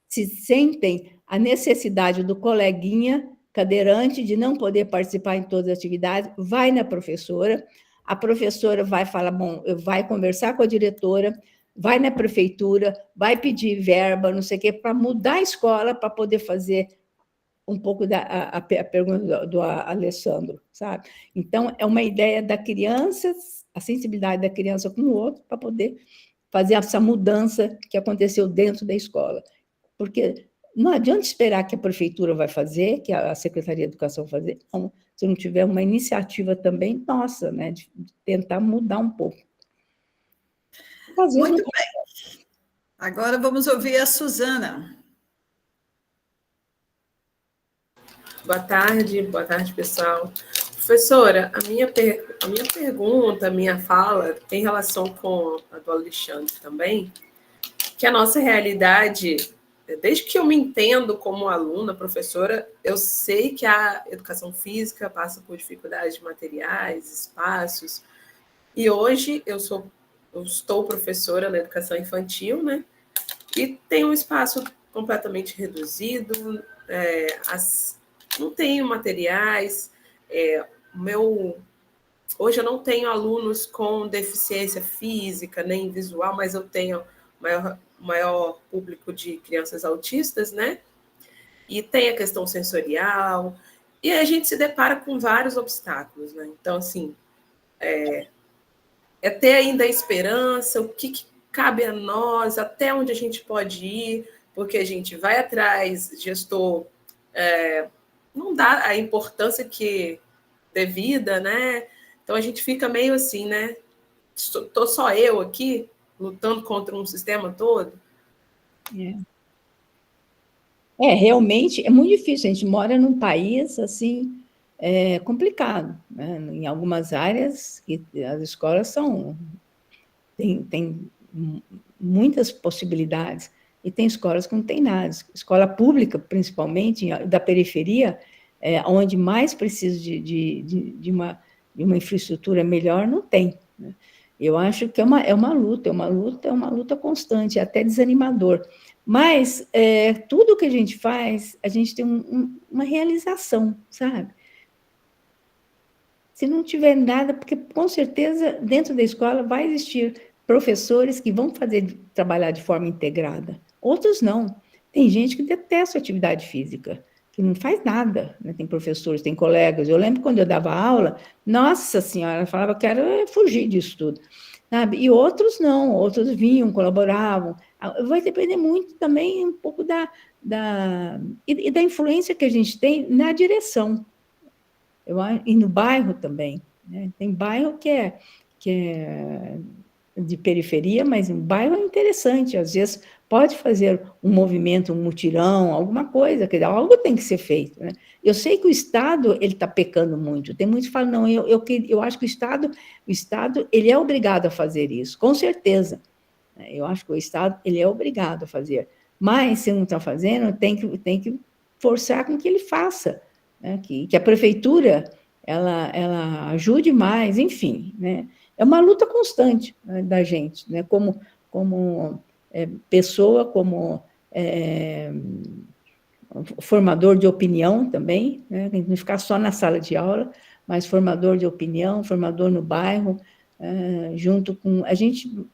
se sentem a necessidade do coleguinha cadeirante de não poder participar em todas as atividades, vai na professora, a professora vai falar, bom, vai conversar com a diretora, vai na prefeitura, vai pedir verba, não sei o quê, para mudar a escola, para poder fazer um pouco a pergunta do Alessandro, sabe? Então, é uma ideia da criança, a sensibilidade da criança com o outro, para poder fazer essa mudança que aconteceu dentro da escola. Porque não adianta esperar que a prefeitura vai fazer, que a Secretaria de Educação vai fazer, não, se não tiver uma iniciativa também nossa, né, de tentar mudar um pouco. Muito bem. Agora vamos ouvir a Suzana. Boa tarde, pessoal. Professora, a minha pergunta, a minha fala tem relação com a do Alexandre também, que a nossa realidade, desde que eu me entendo como aluna, professora, eu sei que a educação física passa por dificuldades de materiais, espaços, e hoje eu estou professora na educação infantil, né? E tem um espaço completamente reduzido, não tenho materiais, hoje eu não tenho alunos com deficiência física nem visual, mas eu tenho maior público de crianças autistas, né? E tem a questão sensorial, e a gente se depara com vários obstáculos, né? Então, assim, é ter ainda a esperança, o que cabe a nós, até onde a gente pode ir, porque a gente vai atrás, gestor não dá a importância que devida, né? Então a gente fica meio assim, né? Estou só eu aqui, lutando contra um sistema todo. Realmente é muito difícil. A gente mora num país assim complicado, né? Em algumas áreas as escolas têm muitas possibilidades e tem escolas que não tem nada. Escola pública, principalmente da periferia, onde mais precisa de uma infraestrutura melhor, não tem, né? Eu acho que é uma luta constante, até desanimador. Mas tudo que a gente faz, a gente tem uma realização, sabe? Se não tiver nada, porque com certeza dentro da escola vai existir professores que vão trabalhar de forma integrada, outros não. Tem gente que detesta atividade física, que não faz nada, né? Tem professores, tem colegas. Eu lembro quando eu dava aula, nossa senhora, eu falava que quero fugir disso tudo, sabe? E outros não, outros vinham, colaboravam. Vai depender muito também um pouco da influência que a gente tem na direção. E no bairro também, né? Tem bairro que é de periferia, mas um bairro é interessante, às vezes pode fazer um movimento, um mutirão, alguma coisa, quer dizer, algo tem que ser feito, né? Eu sei que o Estado ele está pecando muito, tem muitos que falam, não, eu acho que o Estado ele é obrigado a fazer isso, com certeza, eu acho que o Estado ele é obrigado a fazer, mas se não está fazendo, tem que forçar com que ele faça, né? Que a prefeitura ela ajude mais, enfim, né? É uma luta constante, né, da gente, né? Como pessoa, como formador de opinião também, né? Não ficar só na sala de aula, mas formador de opinião, formador no bairro, junto com...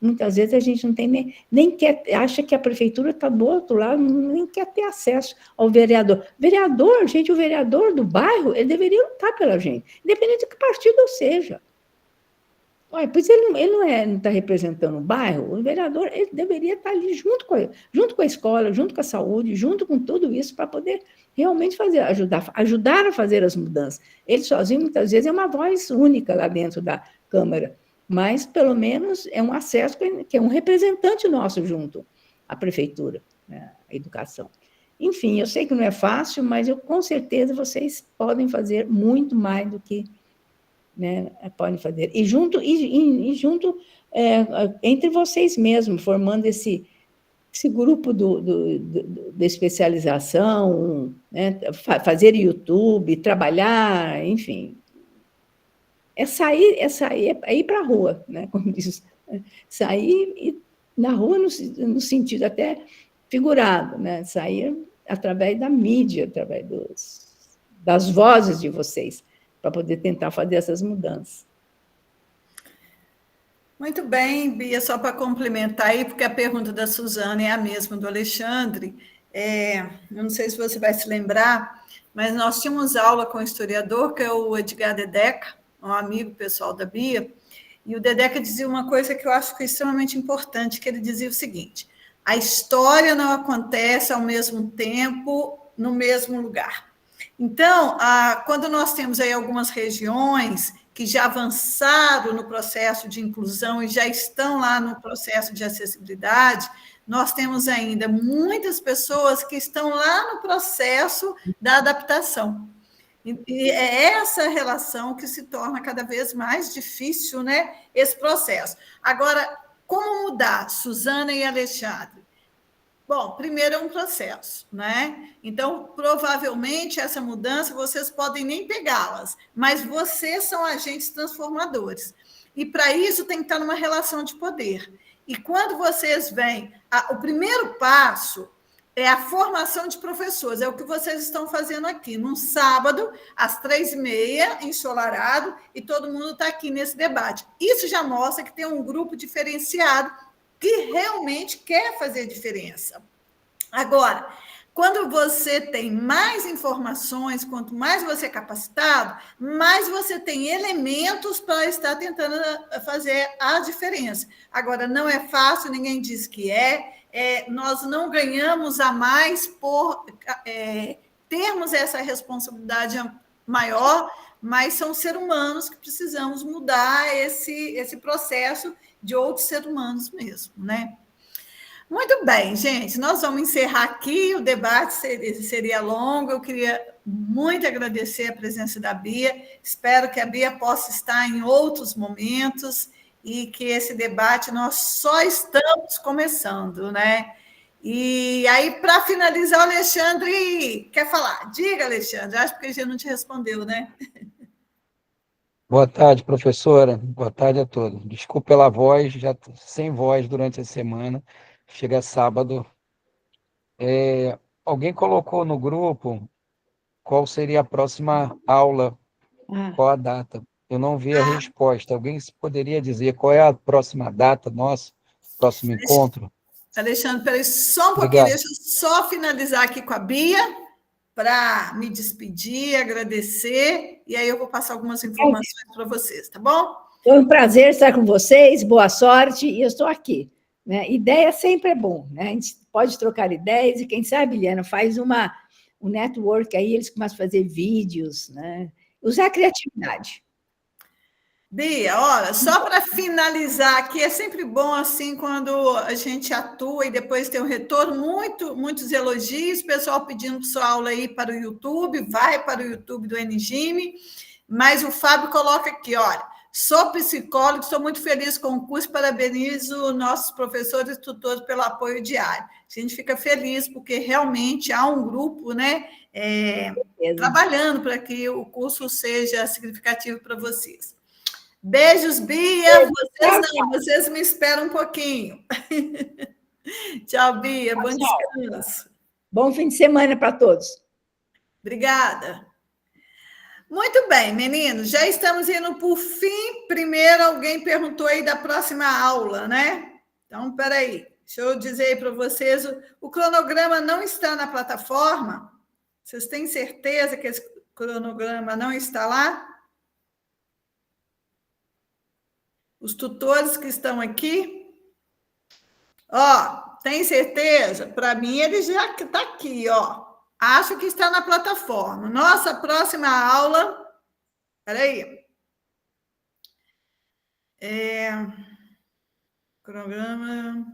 muitas vezes a gente não tem nem quer, acha que a prefeitura está do outro lado, nem quer ter acesso ao vereador. Vereador, gente, o vereador do bairro, ele deveria lutar pela gente, independente de que partido eu seja. Olha, pois ele não está representando o bairro, o vereador ele deveria estar ali junto com a escola, junto com a saúde, junto com tudo isso, para poder realmente ajudar a fazer as mudanças. Ele sozinho, muitas vezes, é uma voz única lá dentro da Câmara, mas, pelo menos, é um acesso que é um representante nosso junto à prefeitura, né, à educação. Enfim, eu sei que não é fácil, mas com certeza vocês podem fazer muito mais do que, né, podem fazer. E junto entre vocês mesmos, formando esse grupo da especialização, né, fazer YouTube, trabalhar, enfim. É ir para a rua, né, como diz, sair na rua no sentido até figurado, né, sair através da mídia, através das vozes de vocês, para poder tentar fazer essas mudanças. Muito bem, Bia, só para complementar aí, porque a pergunta da Suzana é a mesma do Alexandre, eu não sei se você vai se lembrar, mas nós tínhamos aula com o historiador, que é o Edgar Dedeca, um amigo pessoal da Bia, e o Dedeca dizia uma coisa que eu acho que é extremamente importante, que ele dizia o seguinte: a história não acontece ao mesmo tempo, no mesmo lugar. Então, quando nós temos aí algumas regiões que já avançaram no processo de inclusão e já estão lá no processo de acessibilidade, nós temos ainda muitas pessoas que estão lá no processo da adaptação. E é essa relação que se torna cada vez mais difícil, né, esse processo. Agora, como mudar, Suzana e Alexandre? Bom, primeiro é um processo, né? Então, provavelmente, essa mudança, vocês podem nem pegá-las, mas vocês são agentes transformadores. E, para isso, tem que estar numa relação de poder. E, quando vocês vêm... o primeiro passo é a formação de professores, é o que vocês estão fazendo aqui, num sábado, às 3h30, ensolarado, e todo mundo está aqui nesse debate. Isso já mostra que tem um grupo diferenciado que realmente quer fazer diferença. Agora, quando você tem mais informações, quanto mais você é capacitado, mais você tem elementos para estar tentando fazer a diferença. Agora, não é fácil, ninguém diz que nós não ganhamos a mais por termos essa responsabilidade maior, mas são seres humanos que precisamos mudar esse processo de outros seres humanos mesmo, né? Muito bem, gente, nós vamos encerrar aqui, o debate seria longo, eu queria muito agradecer a presença da Bia, espero que a Bia possa estar em outros momentos e que esse debate nós só estamos começando, né? E aí, para finalizar, o Alexandre quer falar. Diga, Alexandre, acho que a gente não te respondeu, né? Boa tarde, professora. Boa tarde a todos. Desculpe pela voz, já sem voz durante a semana. Chega sábado. Alguém colocou no grupo qual seria a próxima aula, qual a data. Eu não vi a resposta. Alguém poderia dizer qual é a próxima data nossa, próximo encontro? Alexandre, peraí, só um pouquinho, deixa eu só finalizar aqui com a Bia, para me despedir, agradecer, e aí eu vou passar algumas informações para vocês, tá bom? Foi um prazer estar com vocês, boa sorte, e eu estou aqui. Né? Ideia sempre é bom, né? A gente pode trocar ideias, e quem sabe, Liana, faz um network aí, eles começam a fazer vídeos, né? Usar a criatividade. Bia, olha, só para finalizar aqui, é sempre bom assim quando a gente atua e depois tem um retorno, muitos elogios, pessoal pedindo sua aula aí para o YouTube, vai para o YouTube do NGIME, mas o Fábio coloca aqui, olha, sou psicólogo, estou muito feliz com o curso, parabenizo nossos professores e tutores pelo apoio diário. A gente fica feliz porque realmente há um grupo, né, trabalhando para que o curso seja significativo para vocês. Beijos, Bia. Vocês me esperam um pouquinho. Tchau, Bia. Bom descanso. Bom fim de semana para todos. Obrigada. Muito bem, meninos, já estamos indo por fim. Primeiro, alguém perguntou aí da próxima aula, né? Então, peraí, deixa eu dizer aí para vocês, o cronograma não está na plataforma? Vocês têm certeza que esse cronograma não está lá? Os tutores que estão aqui, tem certeza? Para mim, ele já está aqui, Acho que está na plataforma. Nossa próxima aula... Espera aí. Programa...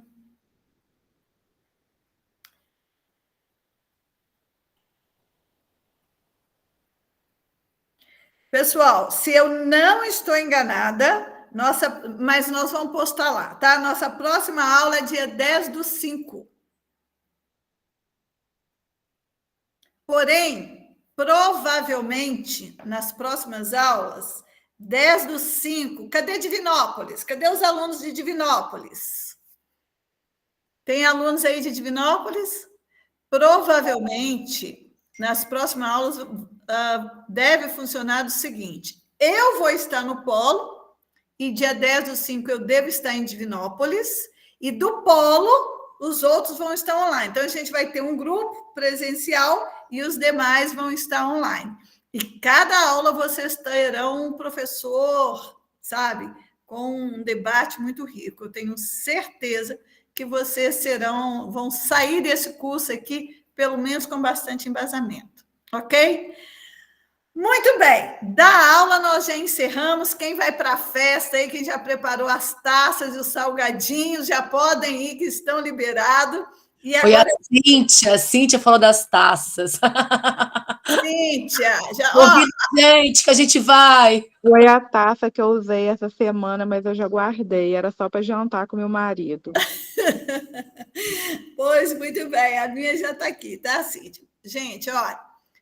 Pessoal, se eu não estou enganada... mas nós vamos postar lá, tá? Nossa próxima aula é dia 10/5. Porém, provavelmente, nas próximas aulas, 10/5, cadê Divinópolis? Cadê os alunos de Divinópolis? Tem alunos aí de Divinópolis? Provavelmente, nas próximas aulas, deve funcionar do seguinte, eu vou estar no polo, e dia 10/5 eu devo estar em Divinópolis, e do polo, os outros vão estar online. Então, a gente vai ter um grupo presencial e os demais vão estar online. E cada aula vocês terão um professor, sabe, com um debate muito rico. Eu tenho certeza que vocês vão sair desse curso aqui, pelo menos com bastante embasamento, ok? Muito bem, da aula nós já encerramos. Quem vai para a festa aí, quem já preparou as taças e os salgadinhos, já podem ir, que estão liberados. E agora... Foi a Cíntia falou das taças. Cíntia, gente, que a gente vai. Foi a taça que eu usei essa semana, mas eu já guardei, era só para jantar com meu marido. Pois, muito bem, a minha já está aqui, tá, Cíntia? Gente, olha,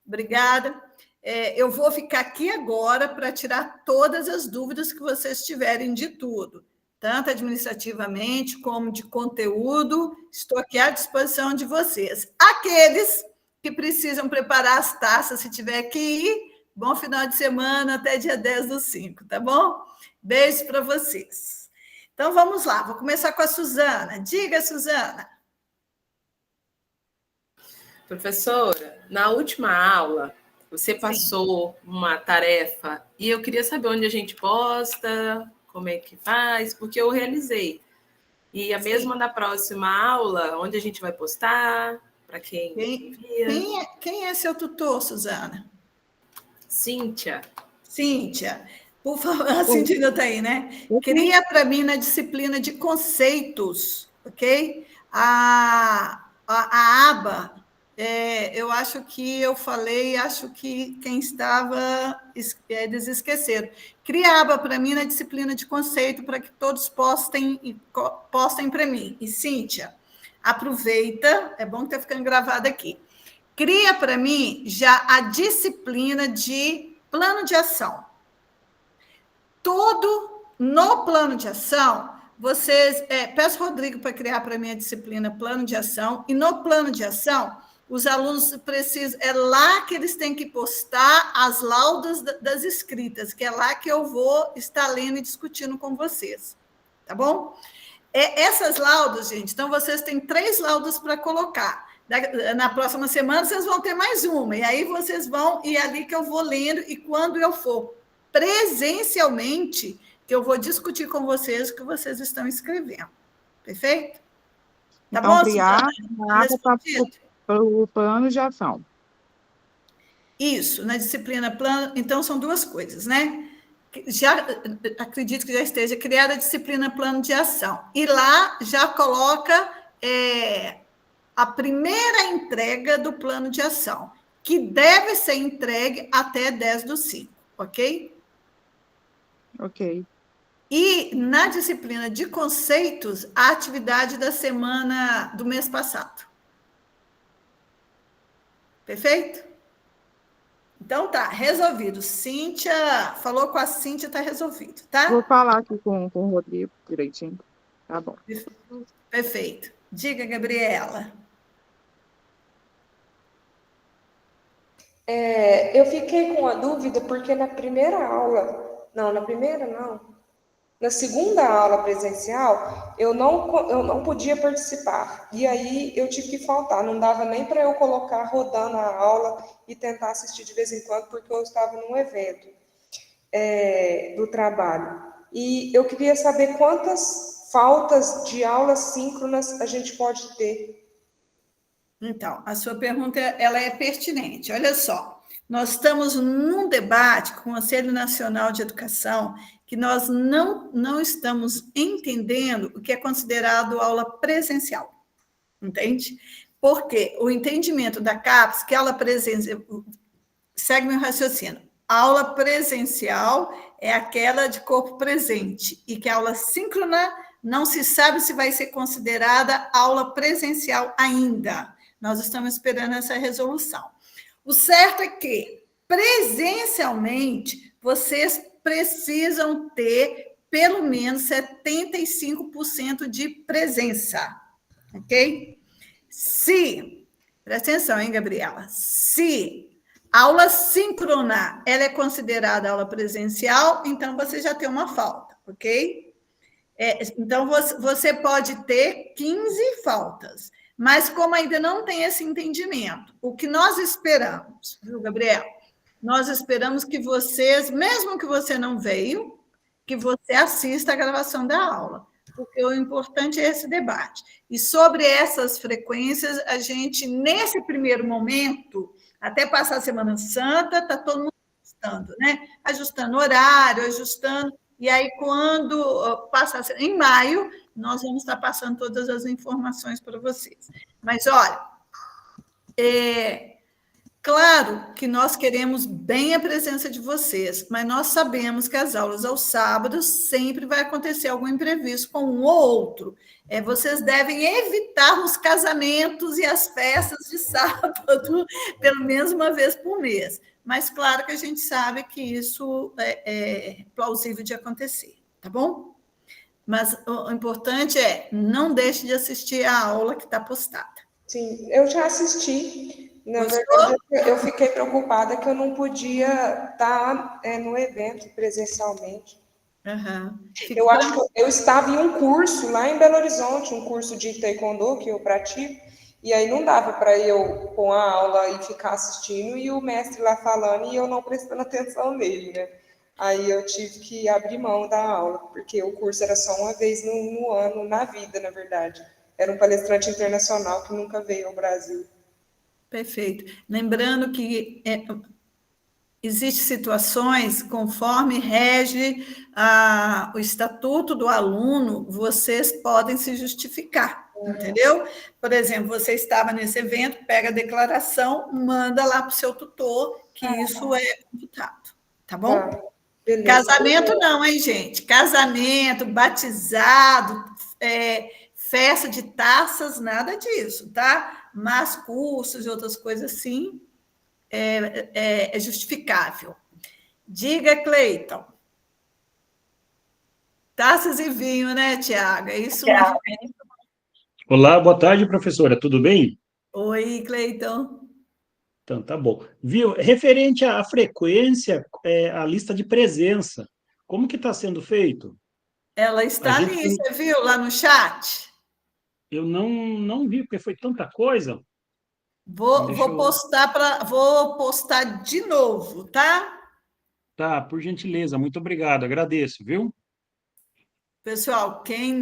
obrigada. Eu vou ficar aqui agora para tirar todas as dúvidas que vocês tiverem de tudo, tanto administrativamente como de conteúdo. Estou aqui à disposição de vocês. Aqueles que precisam preparar as taças, se tiver que ir, bom final de semana, até dia 10/5, tá bom? Beijo para vocês. Então, vamos lá, vou começar com a Suzana. Diga, Suzana. Professora, na última aula, você passou uma tarefa e eu queria saber onde a gente posta, como é que faz, porque eu realizei. E a mesma da próxima aula, onde a gente vai postar, para quem envia. Quem é seu tutor, Suzana? Cíntia. Cíntia, por favor, a Cíntia ainda está aí, né? Cria para mim na disciplina de conceitos, ok? A aba... eu acho que eu falei, acho que quem estava, eles esqueceram. Cria a aba para mim na disciplina de conceito, para que todos postem para mim. E, Cíntia, aproveita, é bom que está ficando gravado aqui. Cria para mim já a disciplina de plano de ação. No plano de ação, vocês... peço ao Rodrigo para criar para mim a disciplina plano de ação, e no plano de ação... Os alunos precisam... É lá que eles têm que postar as laudas das escritas, que é lá que eu vou estar lendo e discutindo com vocês. Tá bom? Essas laudas, gente, então vocês têm 3 laudas para colocar. Na próxima semana, vocês vão ter mais uma. E aí vocês vão... E é ali que eu vou lendo. E quando eu for presencialmente, que eu vou discutir com vocês o que vocês estão escrevendo. Perfeito? Tá então, bom, criar Suzana? O plano de ação. Isso, na disciplina plano. Então, são 2 coisas, né? Já acredito que já esteja criada a disciplina plano de ação. E lá já coloca a primeira entrega do plano de ação, que deve ser entregue até 10/5, ok? Ok. E na disciplina de conceitos, a atividade da semana do mês passado. Perfeito? Então tá, resolvido. Cíntia, falou com a Cíntia, tá resolvido, tá? Vou falar aqui com o Rodrigo direitinho. Tá bom. Perfeito. Diga, Gabriela. Eu fiquei com a dúvida porque na primeira aula, na segunda aula presencial, eu não podia participar. E aí eu tive que faltar. Não dava nem para eu colocar rodando a aula e tentar assistir de vez em quando, porque eu estava num evento do trabalho. E eu queria saber quantas faltas de aulas síncronas a gente pode ter. Então, a sua pergunta ela é pertinente. Olha só, nós estamos num debate com o Conselho Nacional de Educação que nós não estamos entendendo o que é considerado aula presencial, entende? Porque o entendimento da CAPES, que aula presencial, segue meu raciocínio, a aula presencial é aquela de corpo presente, e que a aula síncrona não se sabe se vai ser considerada aula presencial ainda. Nós estamos esperando essa resolução. O certo é que, presencialmente, vocês precisam ter pelo menos 75% de presença, ok? Presta atenção, hein, Gabriela? Se a aula síncrona ela é considerada aula presencial, então você já tem uma falta, ok? Então, você pode ter 15 faltas. Mas como ainda não tem esse entendimento, o que nós esperamos, viu, Gabriel? Nós esperamos que vocês, mesmo que você não veio, que você assista a gravação da aula, porque o importante é esse debate. E sobre essas frequências, a gente, nesse primeiro momento, até passar a Semana Santa, está todo mundo ajustando, né? Ajustando horário, ajustando. E aí, quando passar em maio, nós vamos estar passando todas as informações para vocês. Mas, olha, claro que nós queremos bem a presença de vocês, mas nós sabemos que as aulas aos sábados sempre vai acontecer algum imprevisto com um ou outro. Vocês devem evitar os casamentos e as festas de sábado, pelo menos uma vez por mês. Mas claro que a gente sabe que isso é plausível de acontecer, tá bom? Mas o importante é não deixe de assistir a aula que está postada. Sim, eu já assisti. Na verdade, eu fiquei preocupada que eu não podia estar no evento presencialmente. Uhum. Eu acho que eu estava em um curso lá em Belo Horizonte, um curso de taekwondo que eu pratico, e aí não dava para eu pôr a aula e ficar assistindo e o mestre lá falando e eu não prestando atenção nele, né? Aí eu tive que abrir mão da aula, porque o curso era só uma vez no ano, na vida, na verdade. Era um palestrante internacional que nunca veio ao Brasil. Perfeito. Lembrando que existem situações, conforme rege o estatuto do aluno, vocês podem se justificar, entendeu? Por exemplo, você estava nesse evento, pega a declaração, manda lá para o seu tutor, que isso é computado, tá bom? Beleza. Casamento não, hein, gente? Casamento, batizado, festa de taças, nada disso, tá? Mas cursos e outras coisas assim, é justificável. Diga, Cleiton. Taças e vinho, né, Tiago? É isso mesmo. Olá, boa tarde, professora. Tudo bem? Oi, Cleiton. Então, tá bom. Viu? Referente à frequência, a lista de presença, como que está sendo feito? Ela está ali, você viu lá no chat? Eu não vi, porque foi tanta coisa. Vou postar de novo, tá? Tá, por gentileza, muito obrigado, agradeço, viu? Pessoal, quem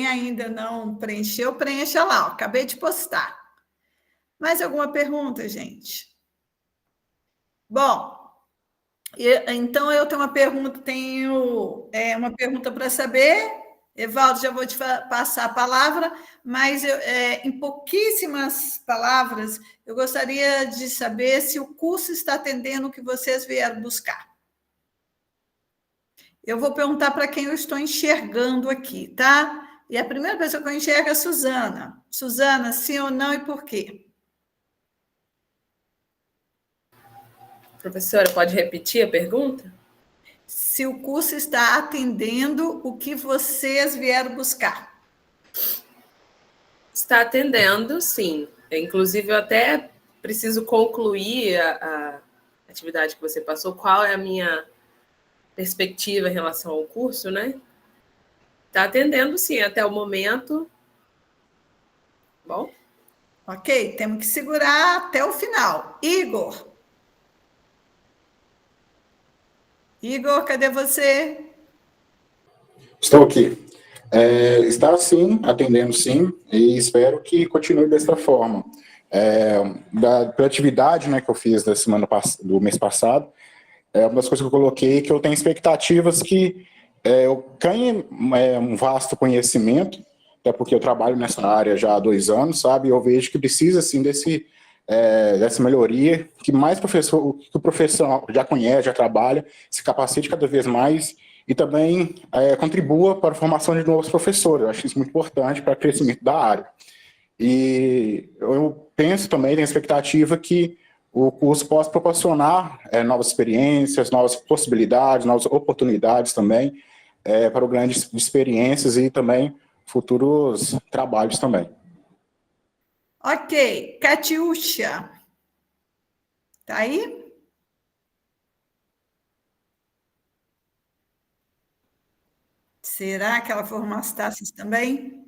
ainda não preencheu, preencha lá, ó, acabei de postar. Mais alguma pergunta, gente? Bom, então eu tenho uma pergunta para saber. Evaldo, já vou te passar a palavra, mas em pouquíssimas palavras, eu gostaria de saber se o curso está atendendo o que vocês vieram buscar. Eu vou perguntar para quem eu estou enxergando aqui, tá? E a primeira pessoa que eu enxergo é a Suzana. Suzana, sim ou não e por quê? Professora, pode repetir a pergunta? Se o curso está atendendo o que vocês vieram buscar. Está atendendo, sim. Inclusive, eu até preciso concluir a atividade que você passou. Qual é a minha perspectiva em relação ao curso, né? Está atendendo, sim, até o momento. Bom? Ok, temos que segurar até o final. Igor, cadê você? Estou aqui. Está sim, atendendo sim, e espero que continue dessa forma. Pela atividade, né, que eu fiz do mês passado, uma das coisas que eu coloquei que eu tenho expectativas que eu ganhe um vasto conhecimento, até porque eu trabalho nessa área já há 2 anos, sabe? Eu vejo que precisa, assim, dessa melhoria, que mais professor, que o professor já conhece, já trabalha, se capacite cada vez mais e também contribua para a formação de novos professores. Eu acho isso muito importante para o crescimento da área. E eu penso também, tenho expectativa que o curso possa proporcionar novas experiências, novas possibilidades, novas oportunidades também para grandes experiências e também futuros trabalhos também. Ok, Catiúcia. Tá aí? Será que ela formou as taças também?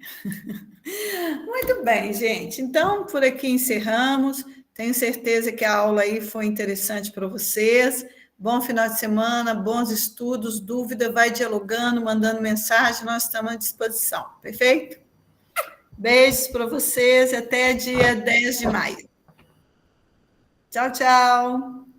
Muito bem, gente. Então, por aqui encerramos. Tenho certeza que a aula aí foi interessante para vocês. Bom final de semana, bons estudos. Dúvida, vai dialogando, mandando mensagem, nós estamos à disposição. Perfeito? Beijos para vocês e até dia 10 de maio. Tchau, tchau.